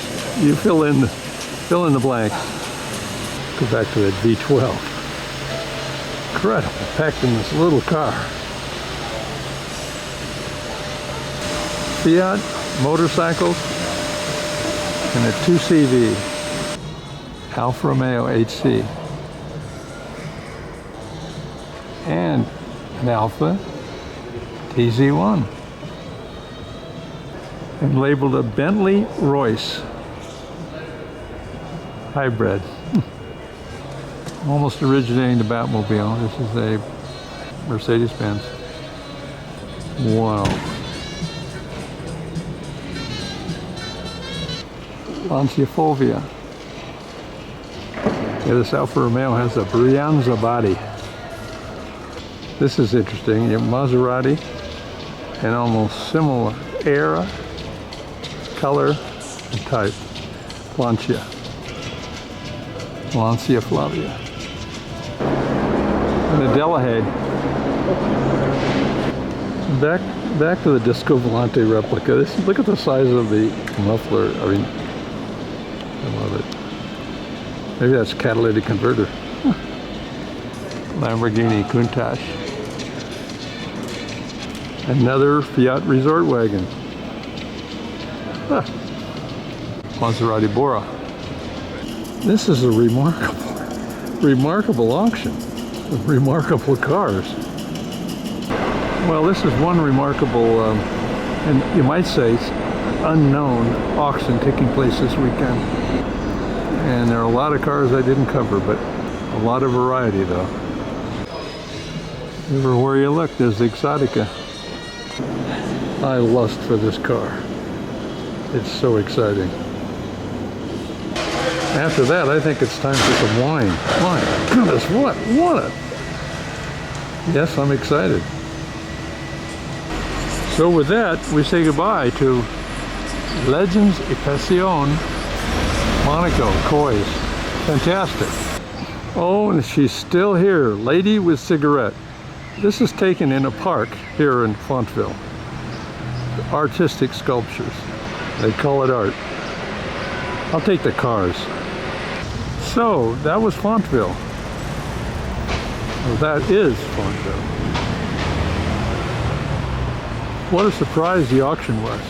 A: You fill in the blanks. Go back to that V12. Incredible, packed in this little car. Fiat motorcycles and a 2CV Alfa Romeo HC and an Alfa TZ1 and labeled a Bentley Royce hybrid. Almost originating the Batmobile. This is a Mercedes-Benz. Wow. Lancia Fulvia. Yeah, this Alfa Romeo has a Brianza body. This is interesting. You have Maserati and almost similar era, color, and type. Lancia. Lancia Flavia. And a Delahaye. Back to the Disco Volante replica. Look at the size of the muffler. I mean, I love it. Maybe that's a catalytic converter. Lamborghini Countach. Another Fiat Resort wagon. Maserati Bora. This is a remarkable auction of remarkable cars. Well, this is one remarkable, and you might say, unknown auction taking place this weekend. And there are a lot of cars I didn't cover, but a lot of variety though. Everywhere you look, there's the Exotica. I lust for this car. It's so exciting. After that, I think it's time for some wine. My goodness, what a... Yes, I'm excited. So with that, we say goodbye to Legends et Passion Monaco, Coy's. Fantastic. Oh, and she's still here, lady with cigarette. This is taken in a park here in Fontville. Artistic sculptures. They call it art. I'll take the cars. So, that was Fontville. Well, that is Fontville. What a surprise the auction was.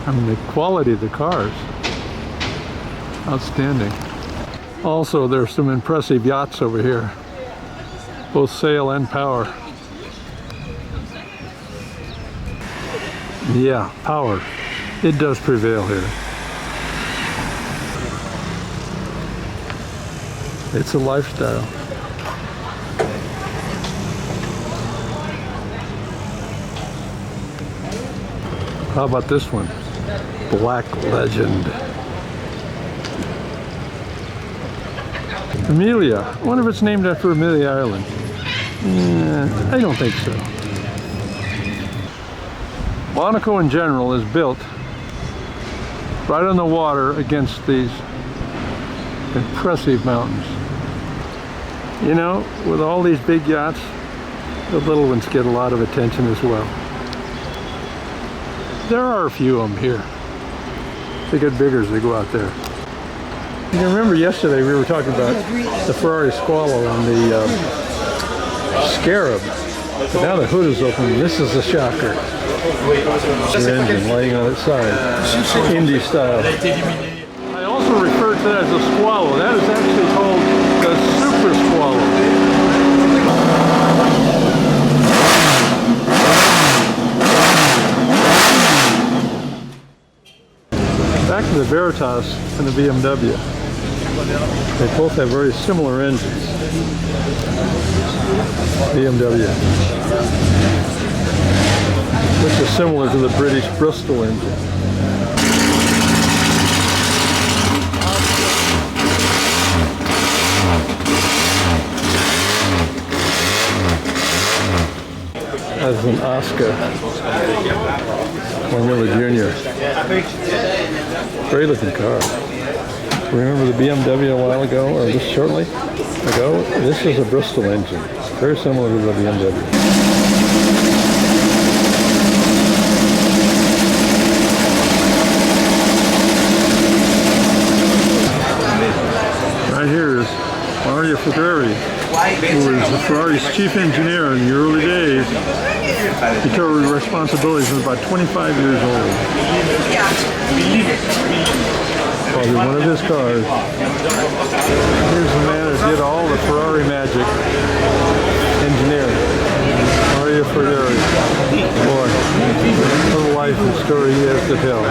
A: I mean, the quality of the cars. Outstanding. Also, there's some impressive yachts over here. Both sail and power. Yeah, power. It does prevail here. It's a lifestyle. How about this one? Black Legend. Amelia. I wonder if it's named after Amelia Island. I don't think so. Monaco in general is built right on the water against these impressive mountains. You know, with all these big yachts, the little ones get a lot of attention as well. There are a few of them here. They get bigger as they go out there. You remember yesterday we were talking about the Ferrari Squalo and the Scarab. But now the hood is open. This is the shocker. The engine laying on its side. Indy style. I also refer to that as a Squalo. That is actually called the Super Squalo. Back to the Veritas and the BMW. They both have very similar engines. BMW. Which is similar to the British Bristol engine. As an Oscar Formula Junior. Great looking car. Remember the BMW a while ago, or just shortly ago? This is a Bristol engine. Very similar to the BMW. Right here is Mario Ferrari, who was Ferrari's chief engineer in the early days. He took responsibilities when about 25 years old. Probably one of his cars. Here's the man who did all the Ferrari magic. Engineering. Mario Ferrari. Boy, what a life and story he has to tell.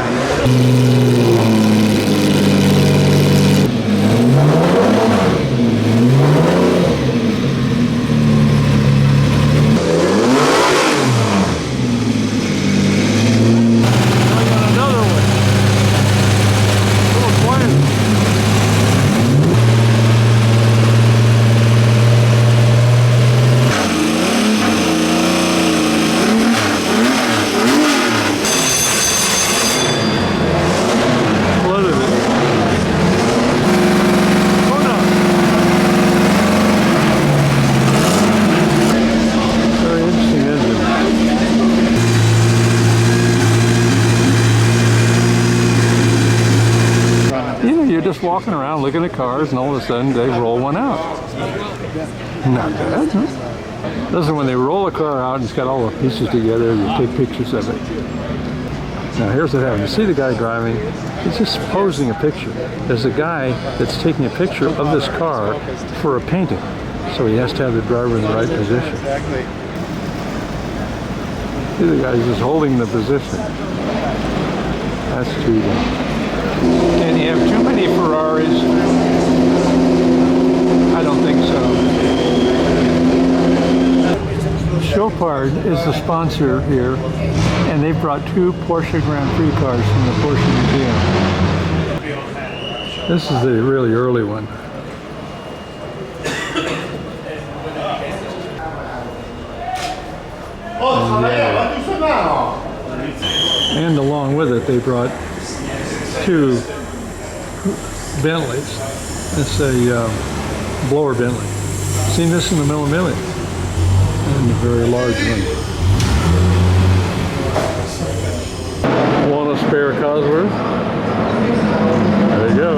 A: Walking around looking at cars, and all of a sudden they roll one out. Not bad, huh? This is when they roll a car out and it's got all the pieces together, you take pictures of it. Now here's what happens. You see the guy driving, he's just posing a picture. There's a guy that's taking a picture of this car for a painting. So he has to have the driver in the right position. See the guy's just holding the position. That's cheating. Can you have too many Ferraris? I don't think so. Chopard is the sponsor here, and they've brought 2 Porsche Grand Prix cars from the Porsche Museum. This is the really early one. And along with it, they brought 2 Bentleys. It's a blower Bentley. Seen this in the Million, and a very large one. Want a spare Cosworth? There you go.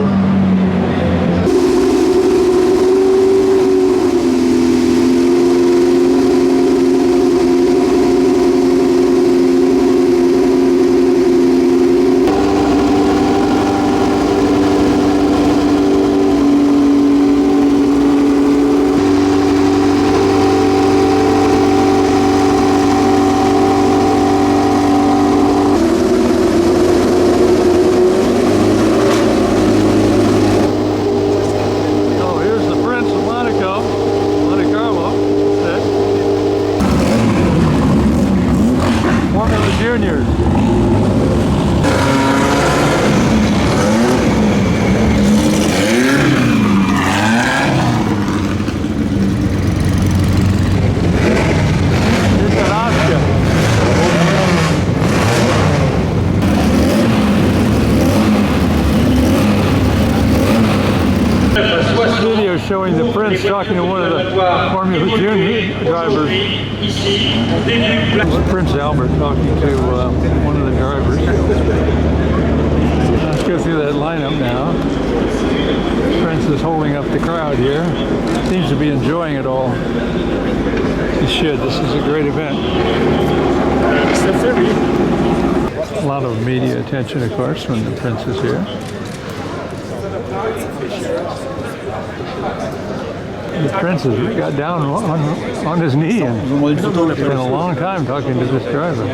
A: years. Video showing the Prince talking to one of the Formula Junior drivers. Prince Albert talking to one of the drivers. Let's go through that lineup now. Prince is holding up the crowd here. Seems to be enjoying it all. He should. This is a great event. A lot of media attention, of course, when the Prince is here. The Prince has got down on his knee and spent a long time talking to this driver.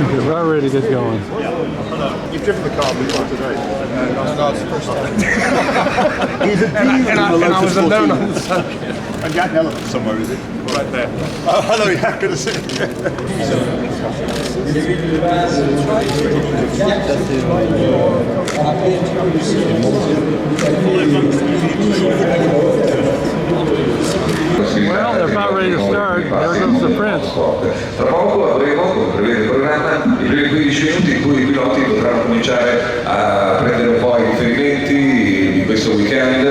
A: We're about ready to get going.
D: You've driven the car before today? No, it's the first time. He's a diva. And I was alone on the circuit. And Jack Element somewhere, is it? Right there. Oh, hello, yeah, good to see you.
A: Well, they're about ready to start. There goes the Prince.
E: Tra poco avremo, come prevede il programma, i primi 15 minuti in cui i piloti potranno cominciare a prendere un po' i riferimenti di questo weekend.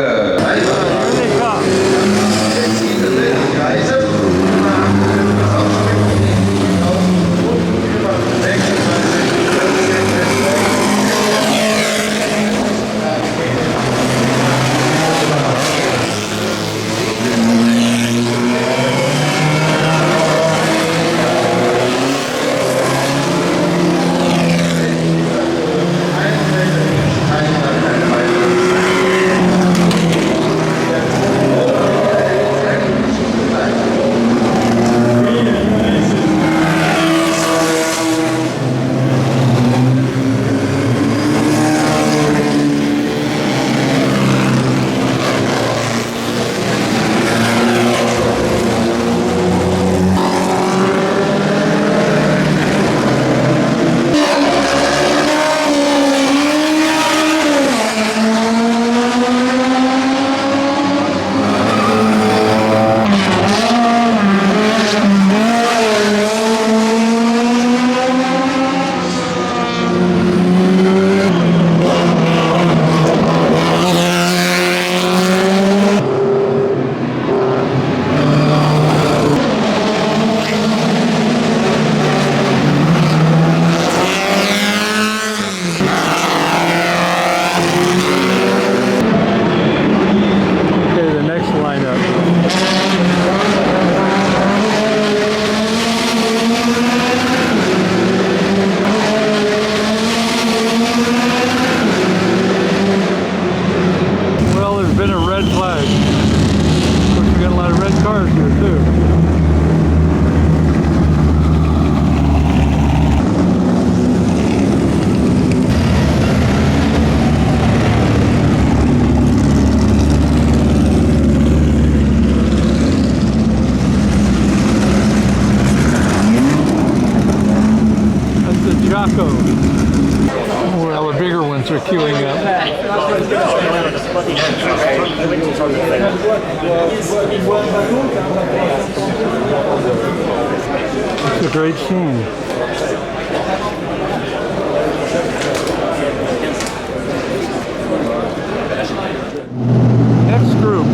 A: Well, the bigger ones are queuing up. It's a great scene. Next group.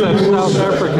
A: That's South African.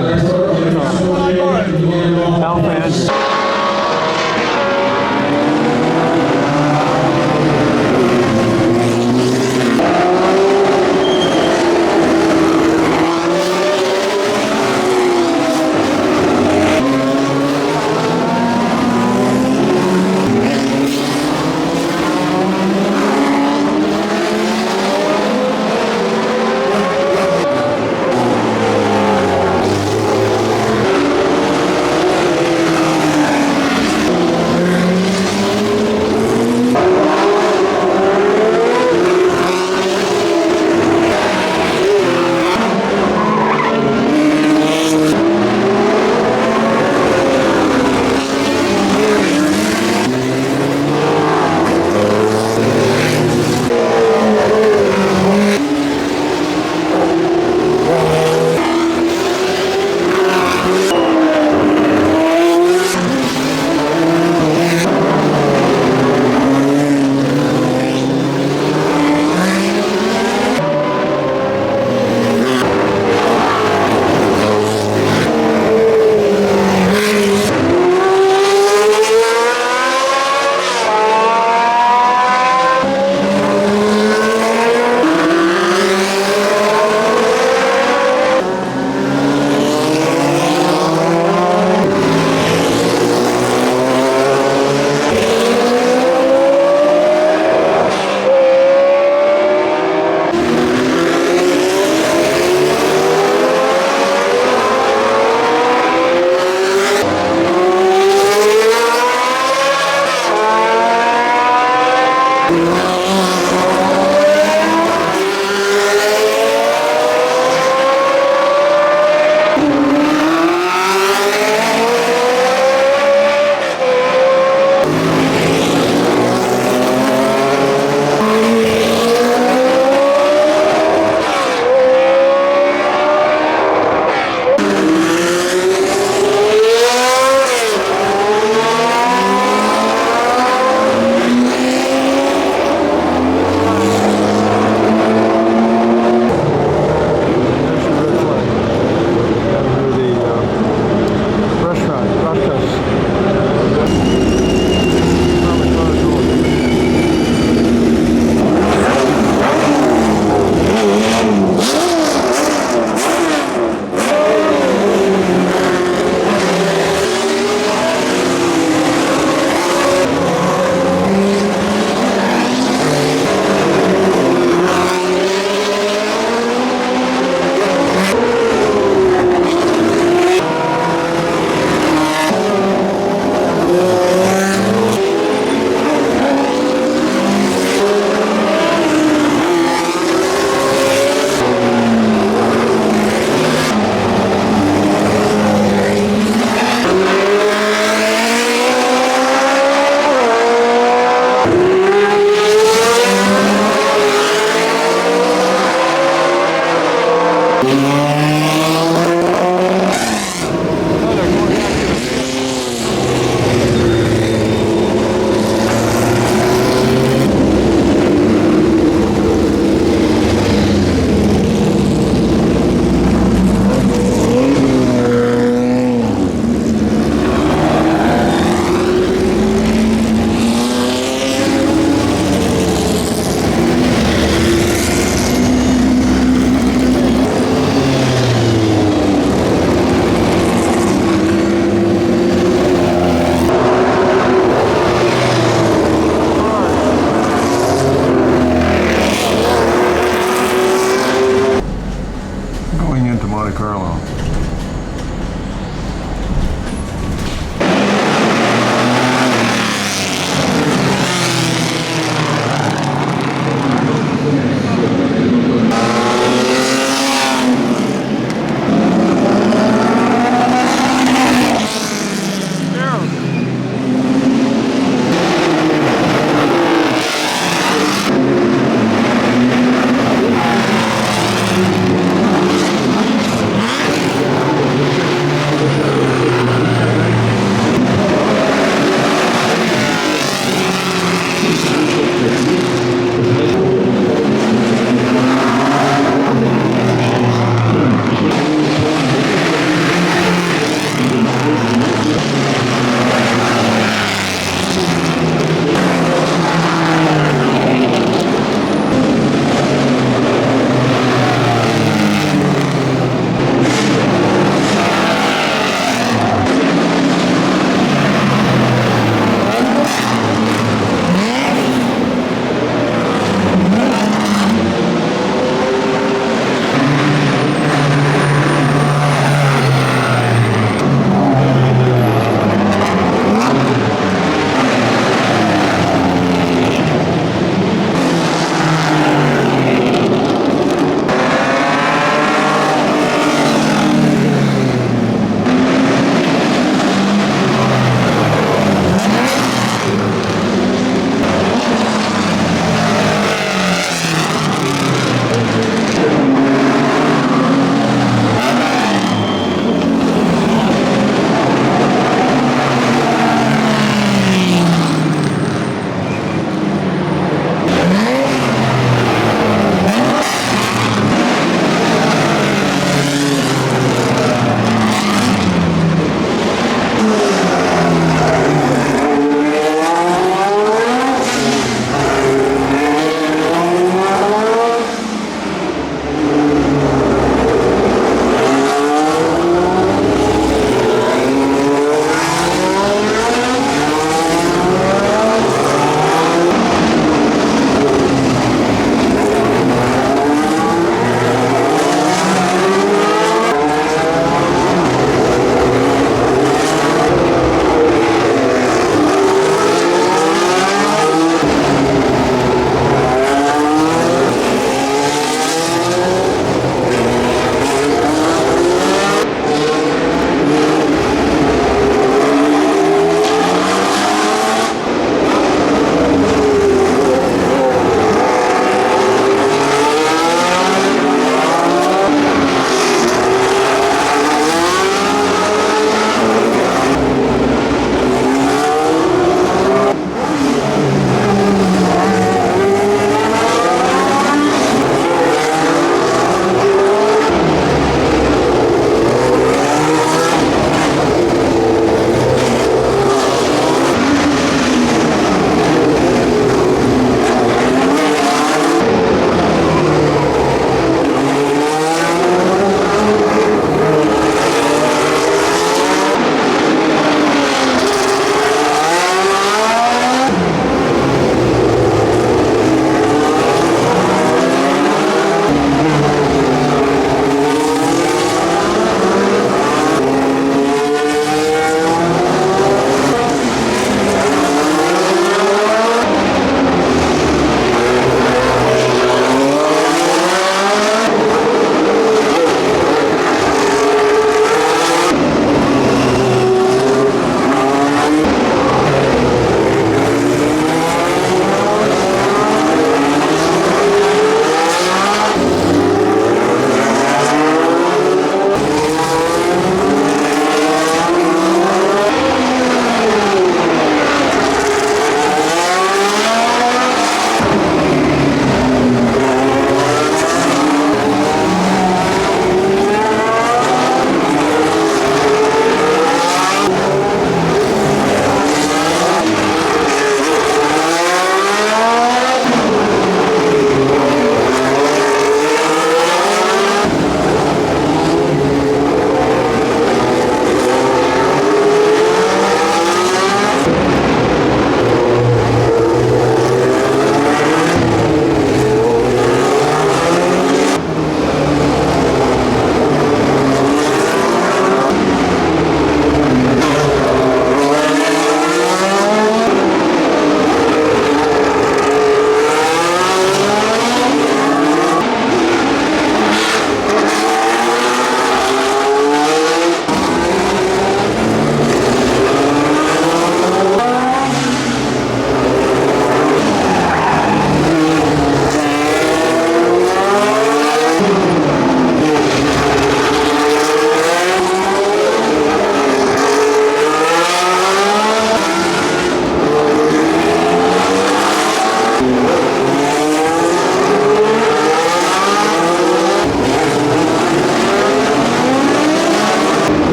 A: Alfa.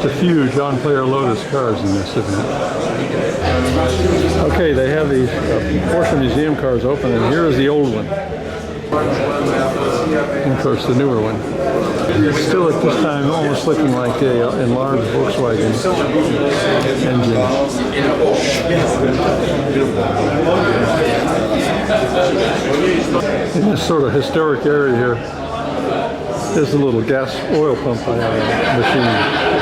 A: just a few John Player Lotus cars in this event. Okay, they have these Porsche Museum cars open, and here is the old one. And of course, the newer one. Still at this time almost looking like a enlarged Volkswagen engine. In this sort of historic area here, there's a little gas oil pump machine.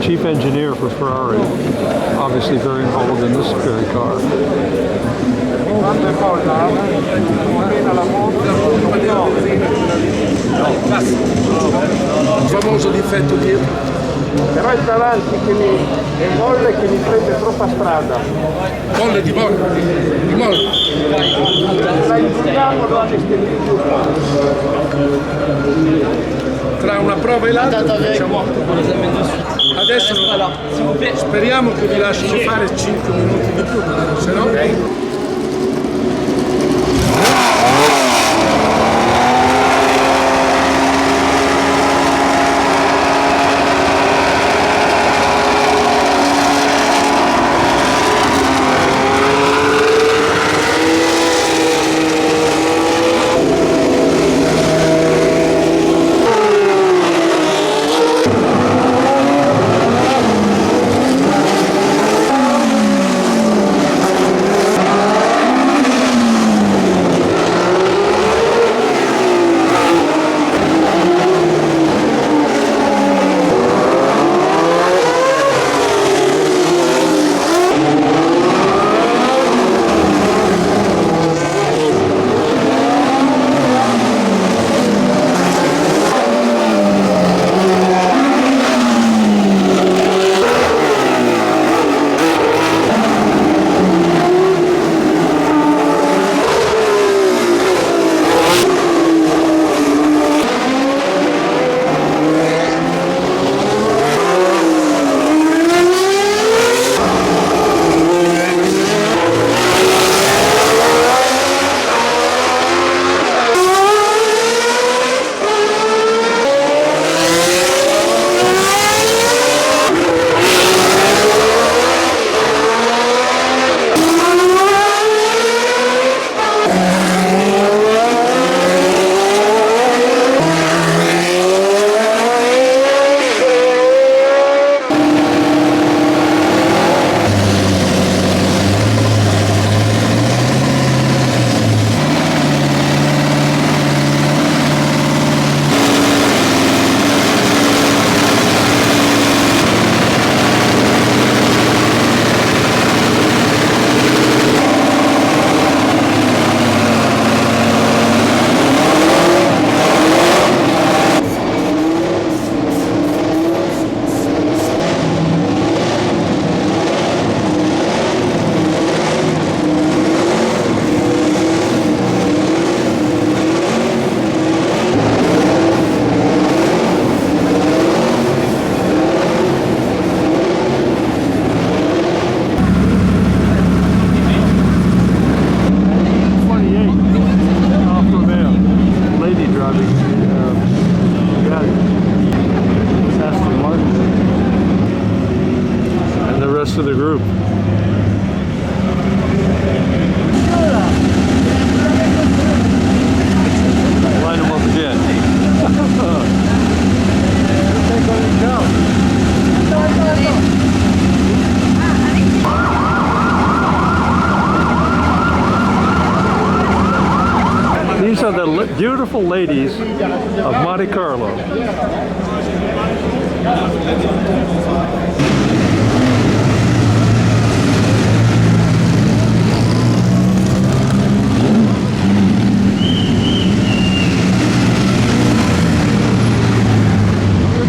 A: chief engineer for Ferrari, obviously very involved in this very car.
F: Il famoso difetto dietro.
G: Però è davanti che mi molle, che mi prende troppa strada.
F: Molle di molle, di molle.
G: La indugiamo, lo allestiamo più.
F: Tra una prova e l'altra diciamo. Adesso speriamo che vi lasciano fare 5 minuti di più, se no...
A: are the beautiful ladies of Monte Carlo. Look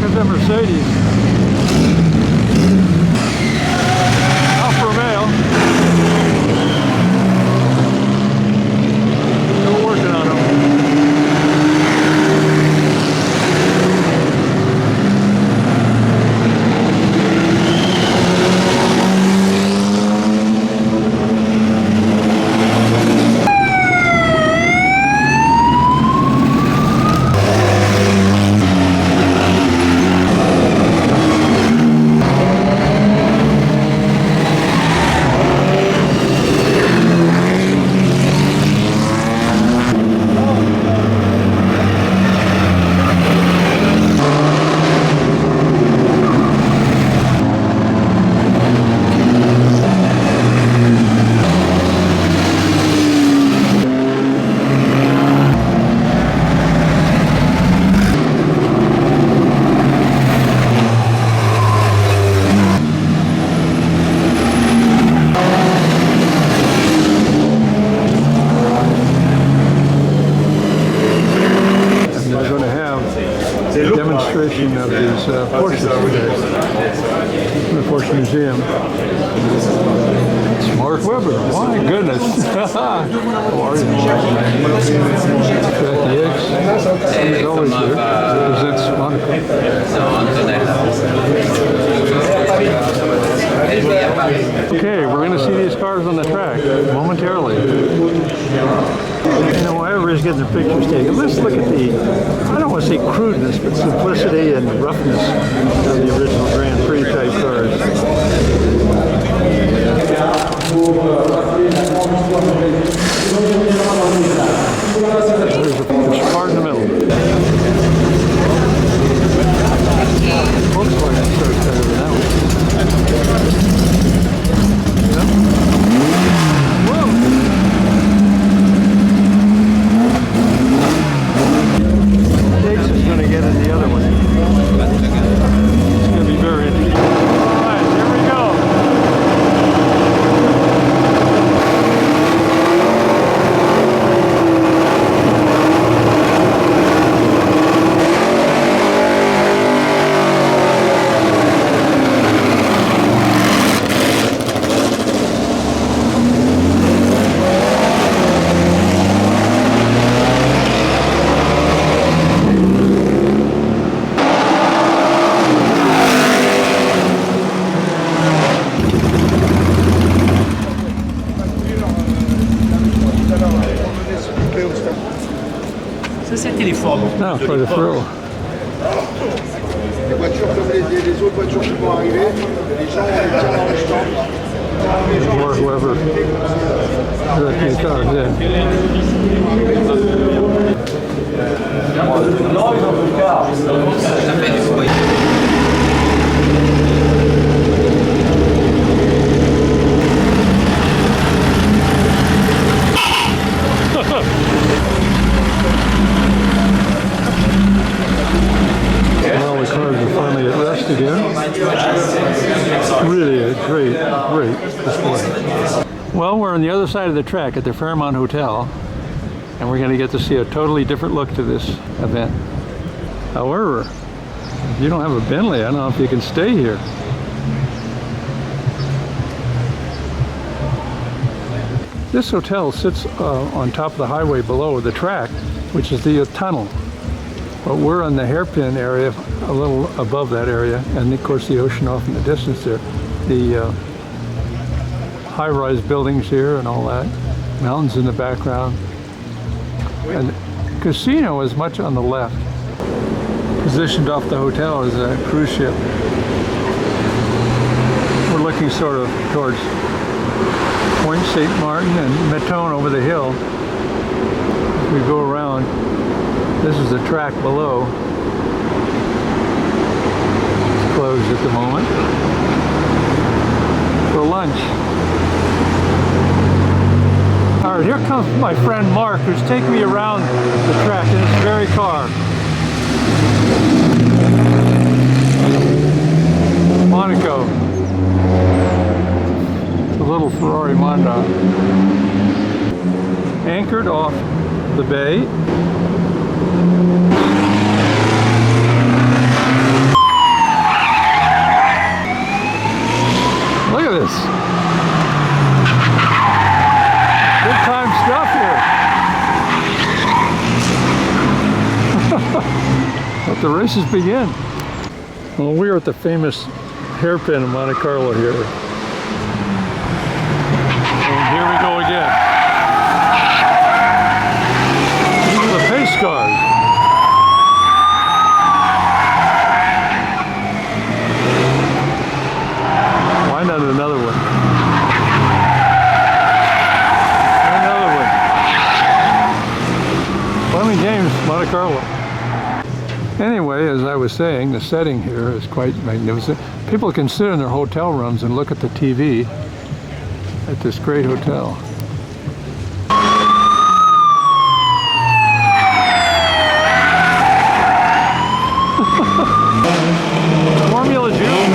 A: at the Mercedes. Alfa Romeo. Still working on them. Demonstration of these Porsches today in the Porsche Museum. It's Mark Webber, my goodness. How are you? Jacky Ickx, he's always here, represents Monaco. Okay, we're going to see these cars on the track momentarily. You know, everybody's getting their pictures taken. Let's look at the, I don't want to say crudeness, but simplicity and roughness of the original Grand Prix type cars. There's a car in the middle. Volkswagen starts better than that one. Is going to get in the other one. It's going to be very interesting. All right, here we go. No, quite a thrill.
D: Les voitures comme les autres voitures qui vont arriver, les gens vont les tirer dans le stand.
A: Mark Webber. Directing the cars, Well, the cars are finally at rest again. Really a great display. Well, we're on the other side of the track at the Fairmont Hotel, and we're going to get to see a totally different look to this event. However, if you don't have a Bentley, I don't know if you can stay here. This hotel sits on top of the highway below the track, which is the tunnel. But we're on the hairpin area, a little above that area, and of course the ocean off in the distance there. The high-rise buildings here and all that, mountains in the background. And the casino is much on the left. Positioned off the hotel is a cruise ship. We're looking sort of towards Point St. Martin and Mentone over the hill. As we go around, this is the track below. It's closed at the moment for lunch. All car. Here comes my friend Mark, who's taking me around the track in his very car. Monaco. The little Ferrari Mondo. Anchored off the bay. Look at this. Good time stuff here. Let the races begin. Well, we are at the famous hairpin in Monte Carlo here. And here we go again. These are the pace cars. Why not another one? Another one. Fun and games, Monte Carlo. Anyway, as I was saying, the setting here is quite magnificent. People can sit in their hotel rooms and look at the TV at this great hotel. Formula June.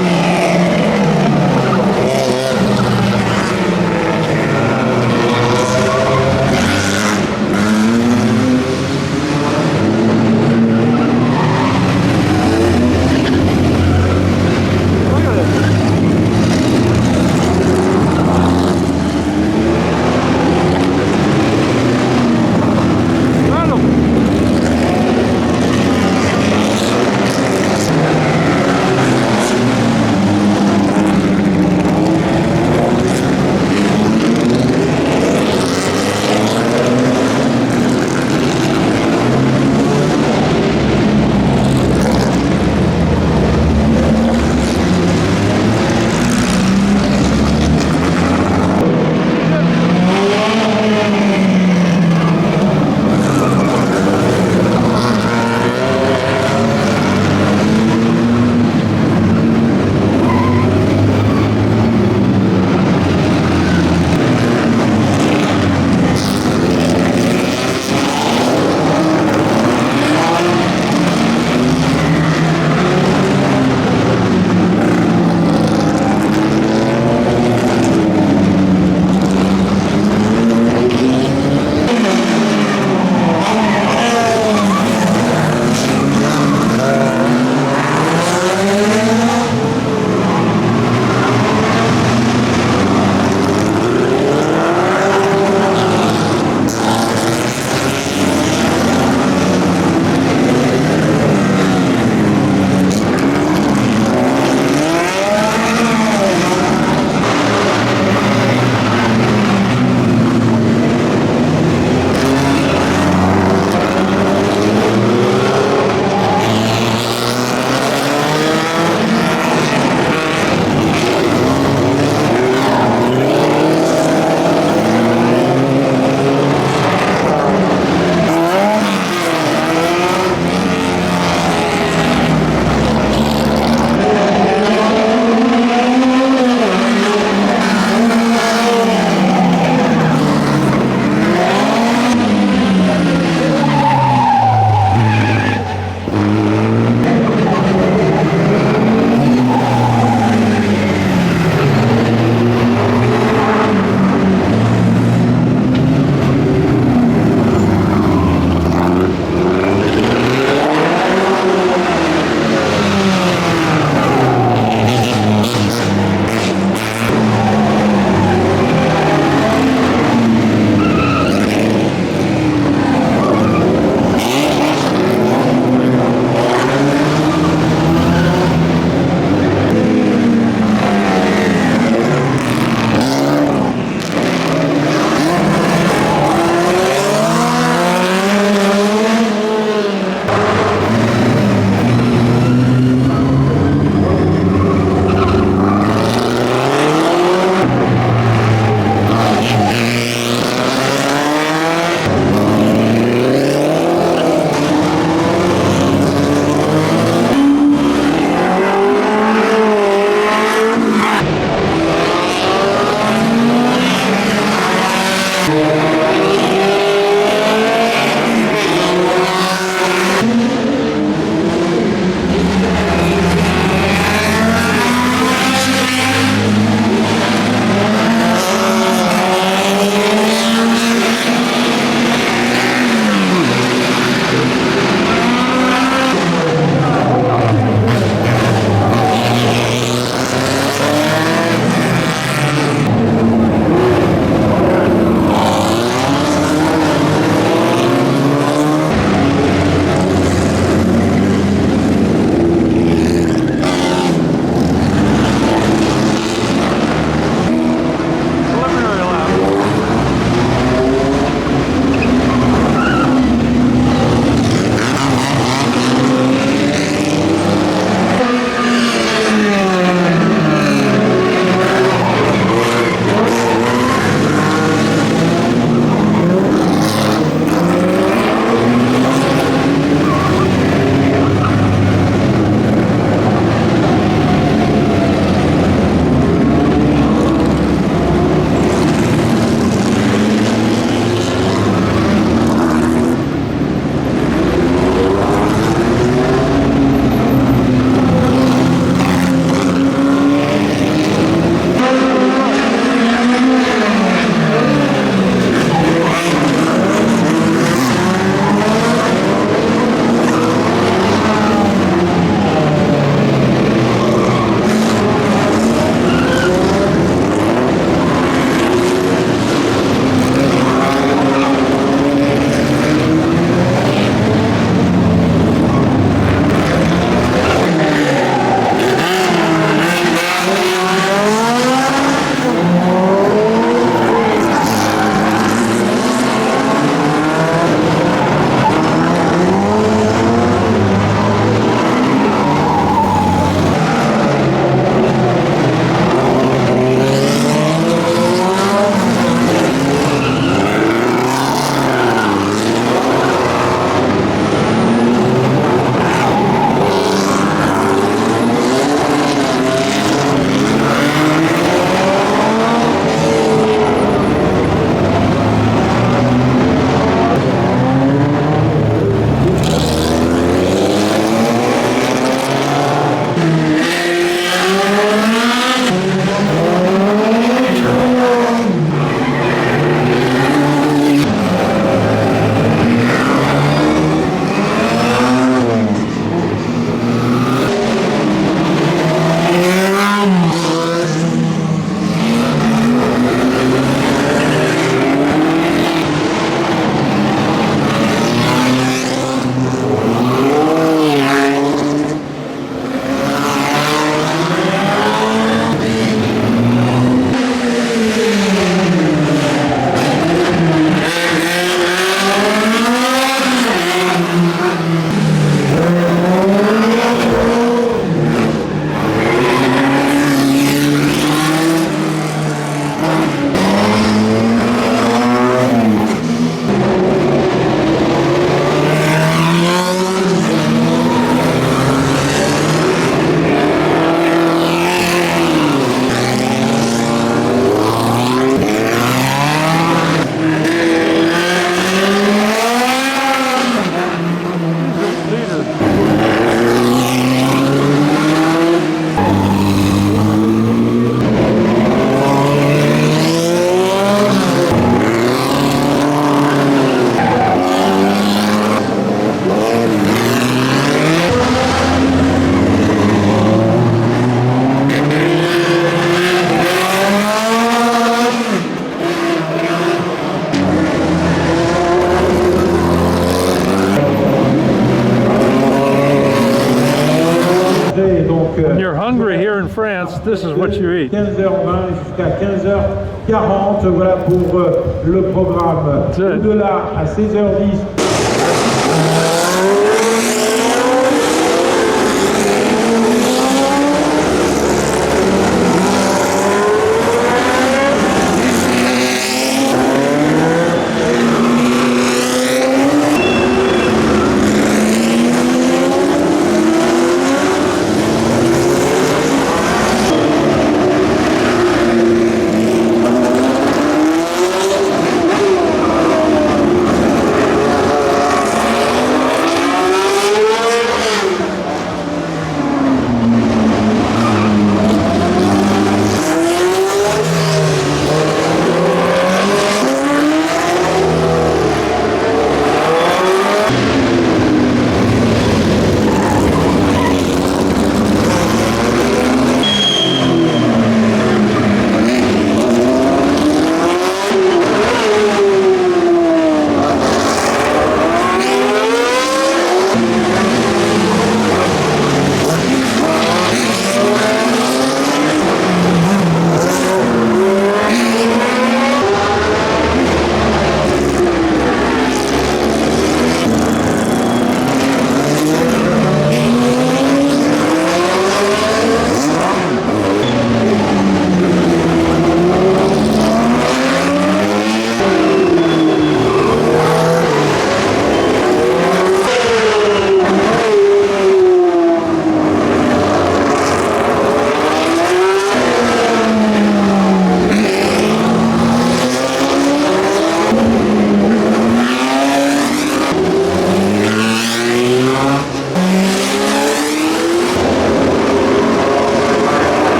A: this is what you eat.
H: 15h20 jusqu'à 15h40, voilà pour le programme. De là à 16h10.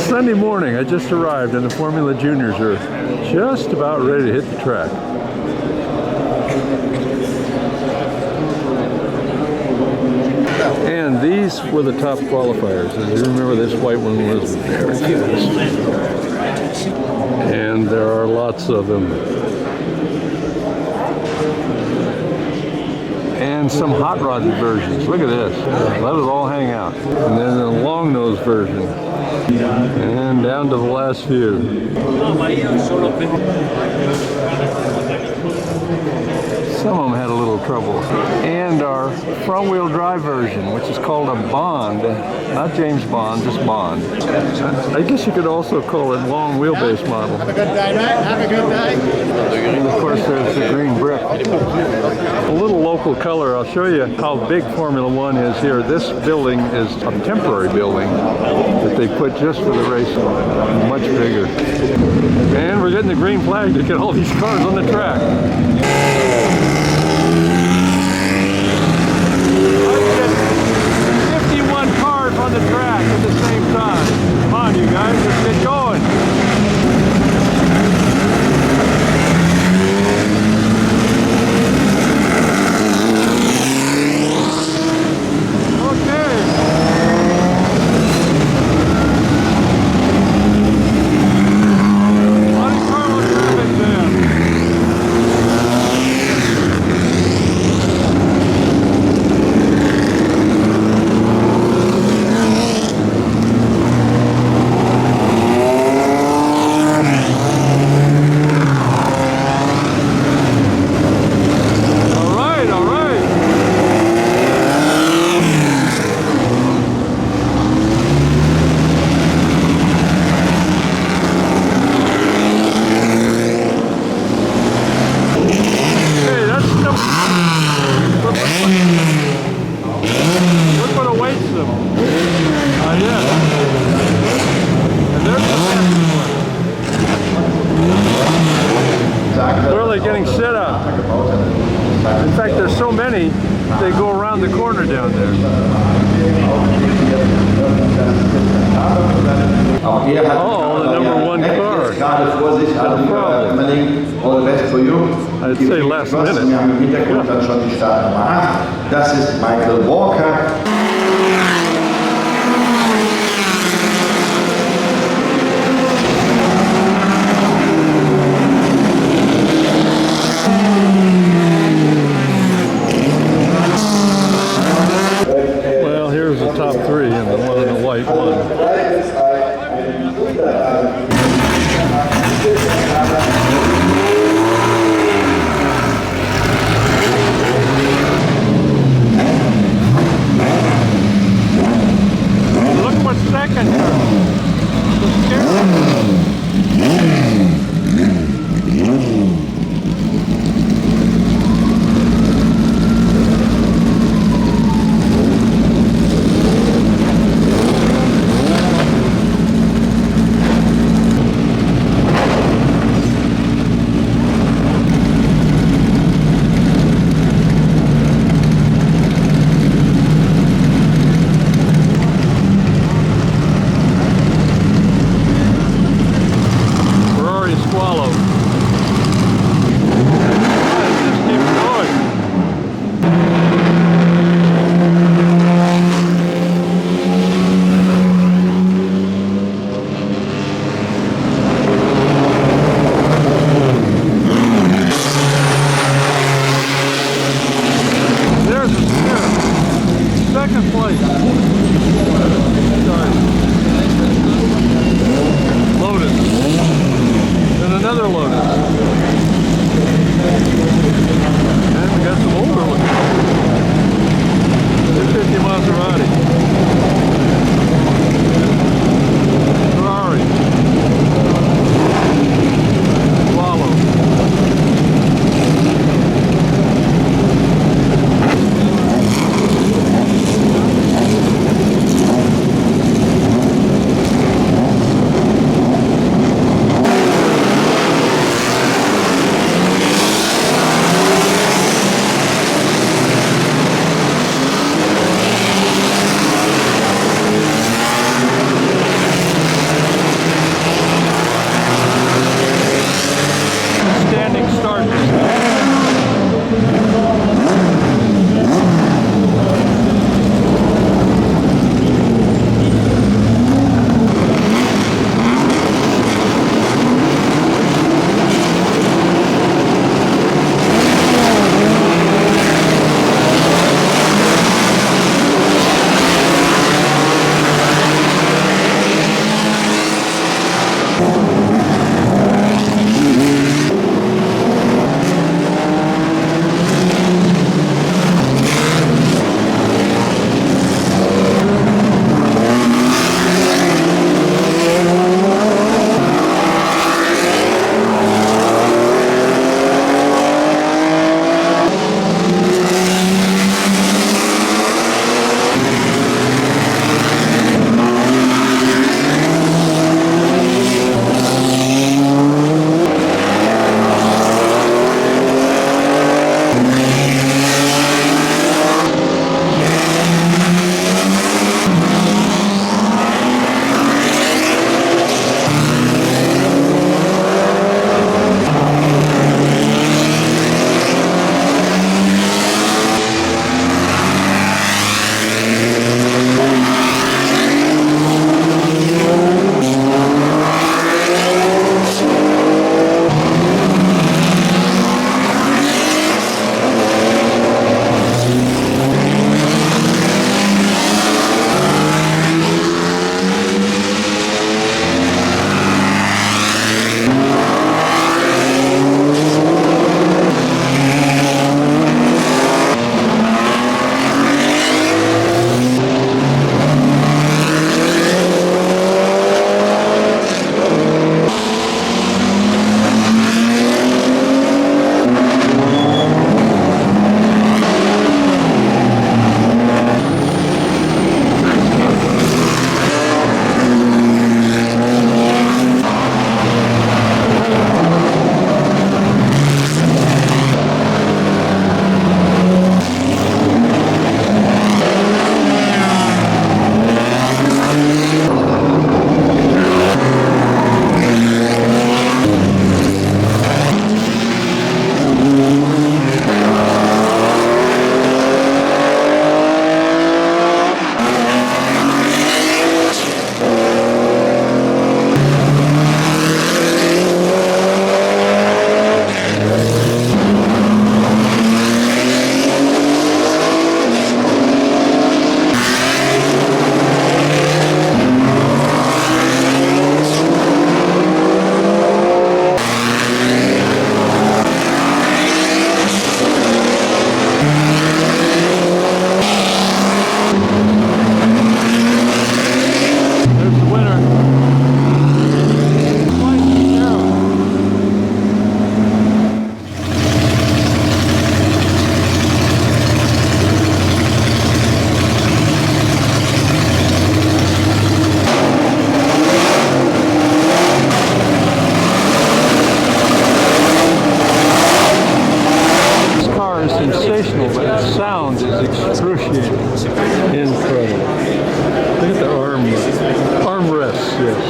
A: Sunday morning, I just arrived and the Formula Juniors are just about ready to hit the track. And these were the top qualifiers. As you remember, this white one was very fast. And there are lots of them. And some hot rod versions. Look at this. Let it all hang out. And then a long nose version. And down to the last few. Some of them had a little trouble. And our front-wheel drive version, which is called a Bond. Not James Bond, just Bond. I guess you could also call it long wheelbase model.
D: Have a good day, mate. Have a good day.
A: And of course there's the green brick. A little local color. I'll show you how big Formula One is here. This building is a temporary building that they put just for the racing. Much bigger. And we're getting the green flag to get all these cars on the track. 51 cars on the track at the same time. Come on, you guys, let's get going. They go around the corner down there.
I: Oh,
A: the number one car. I'd say last minute.
I: Das ist Michael Walker.
A: Well, here's the top three and the one in the white one. sensational, but the sound is excruciating. Incredible. Look at the armrests, yes.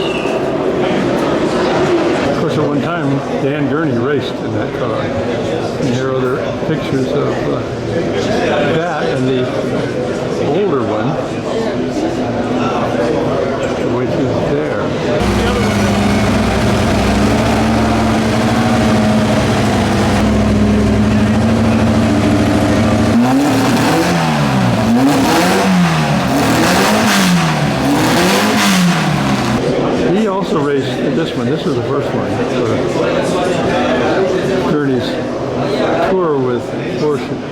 A: Of course, at one time, Dan Gurney raced in that car. And here are other pictures of that and the older one, which is there. He also raced this one. This is the first one. Gurney's tour with Porsche.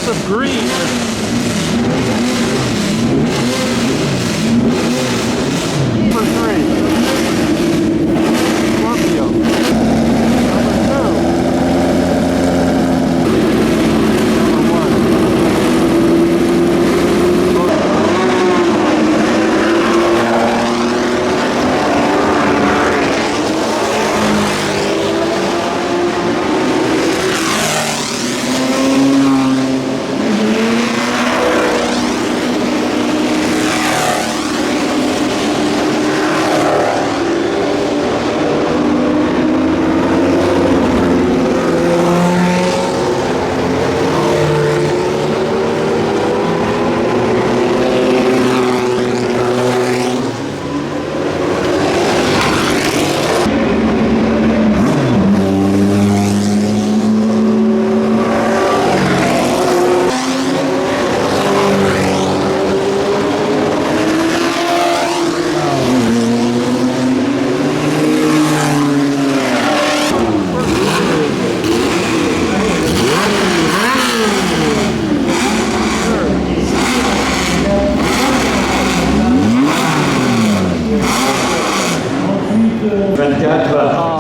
A: Of green. Number 3. Romeo. Number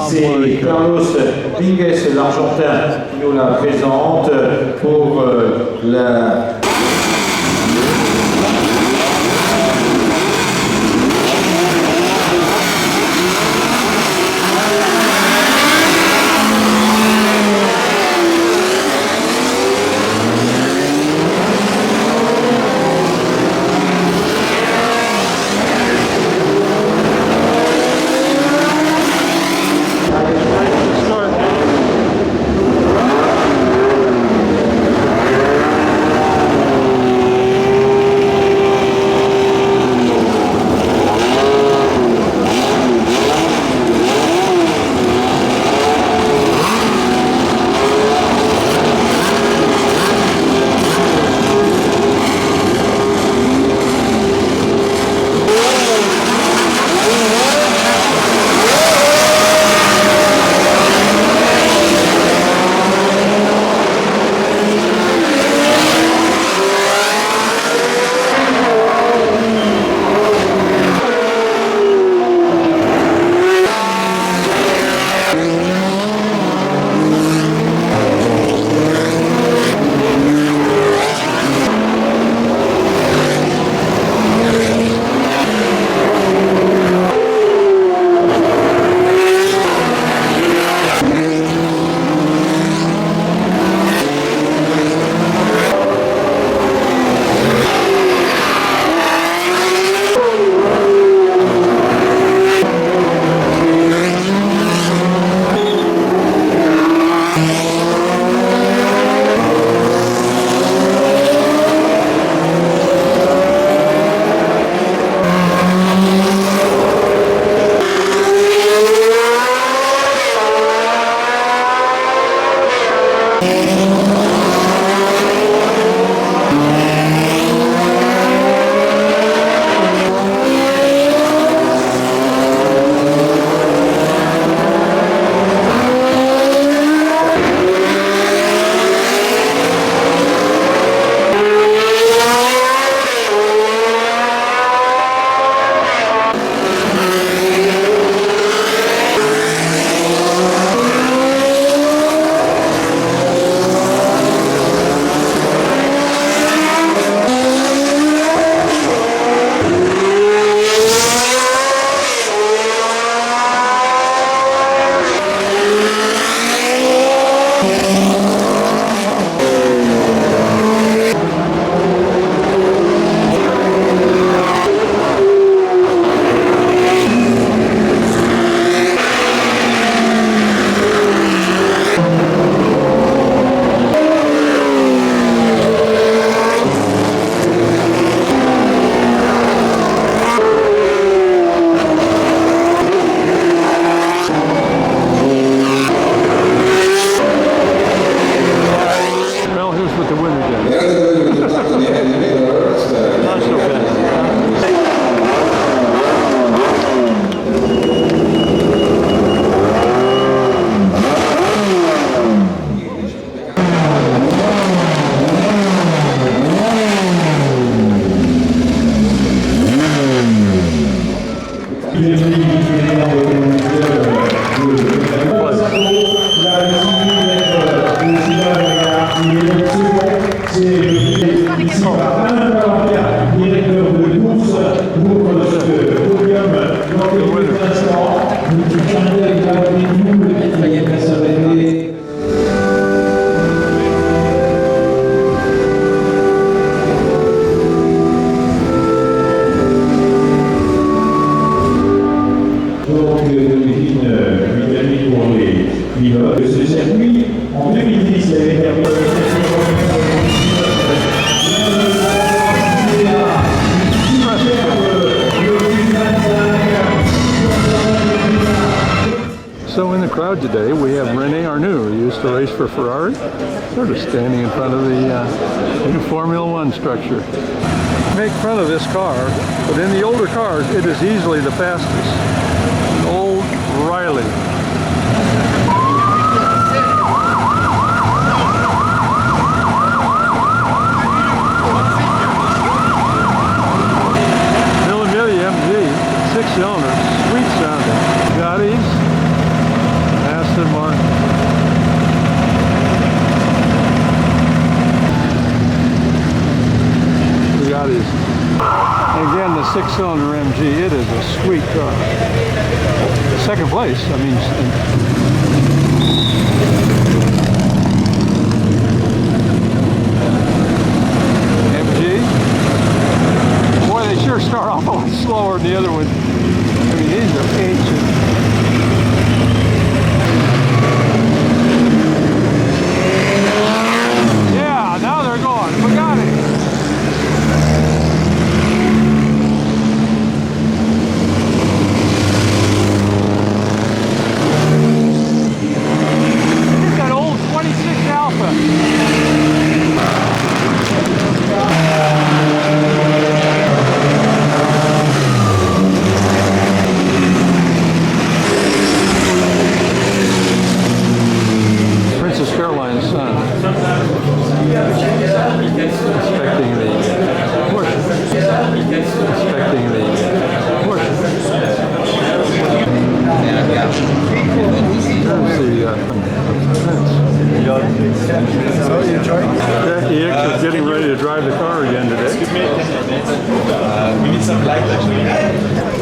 H: c'est Carlos Pingues, l'Argentin, qui nous la présente pour la... pilote. Ce circuit, en 2010, il avait terminé
A: So in the crowd today, we have René Arnoux, who used to race for Ferrari, sort of standing in front of the new Formula One structure. Make fun of this car, but in the older cars, it is easily the fastest. An old Riley. MG, 6-cylinder, sweet sounding. Jatties, Aston Martin. Bugattis. Again, the 6-cylinder MG, it is a sweet car. Second place, I mean. They sure start off a lot slower than the other one. I mean, these are ancient. Yeah, now they're going. Bugatti. Look at that old 26 Alfa. Jacky Ickx is getting ready to drive the car again today.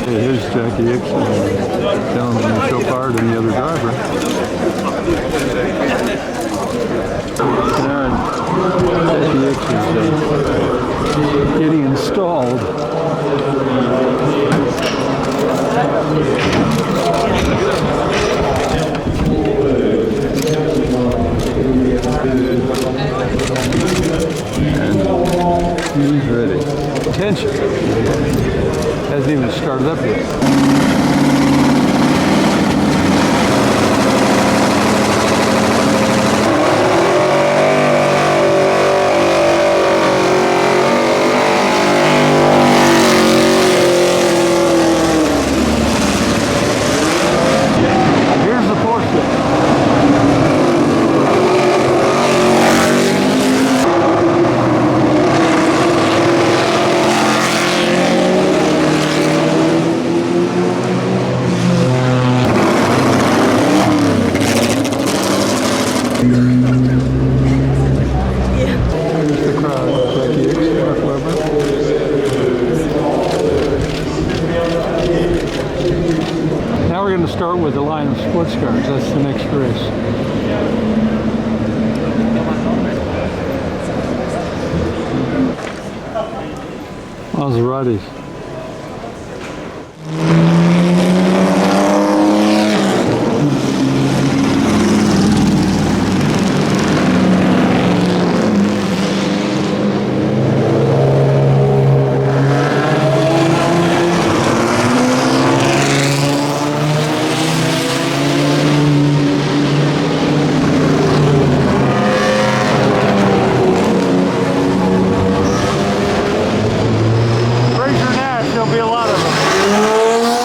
A: Hey, here's Jacky Ickx telling him to show power to the other driver. Jacky Ickx is getting installed. And he's ready. Attention. Hasn't even started up yet. Start with the line of sports cars. That's the next race. Maseratis. There'll be a lot of them.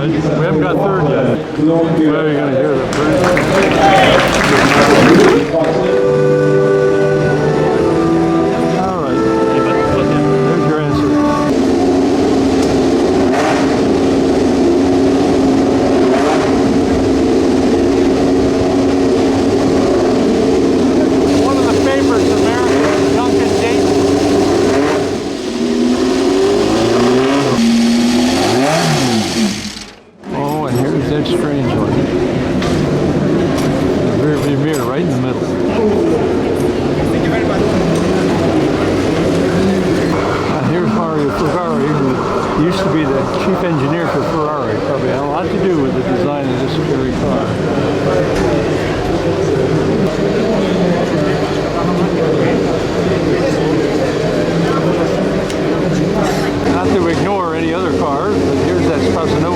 A: right. We haven't got third yet. Well, you're going to hear the first. All right. There's your answer. One of the favorites, American Duncan Dayton. Oh, and here's that strange one. The rear view mirror right in the middle.
D: Thank you very much.
A: Here's Mario Ferrari, who used to be the chief engineer for Ferrari. Probably had a lot to do with the design of this very car. Not to ignore any other cars, but here's that Spasanova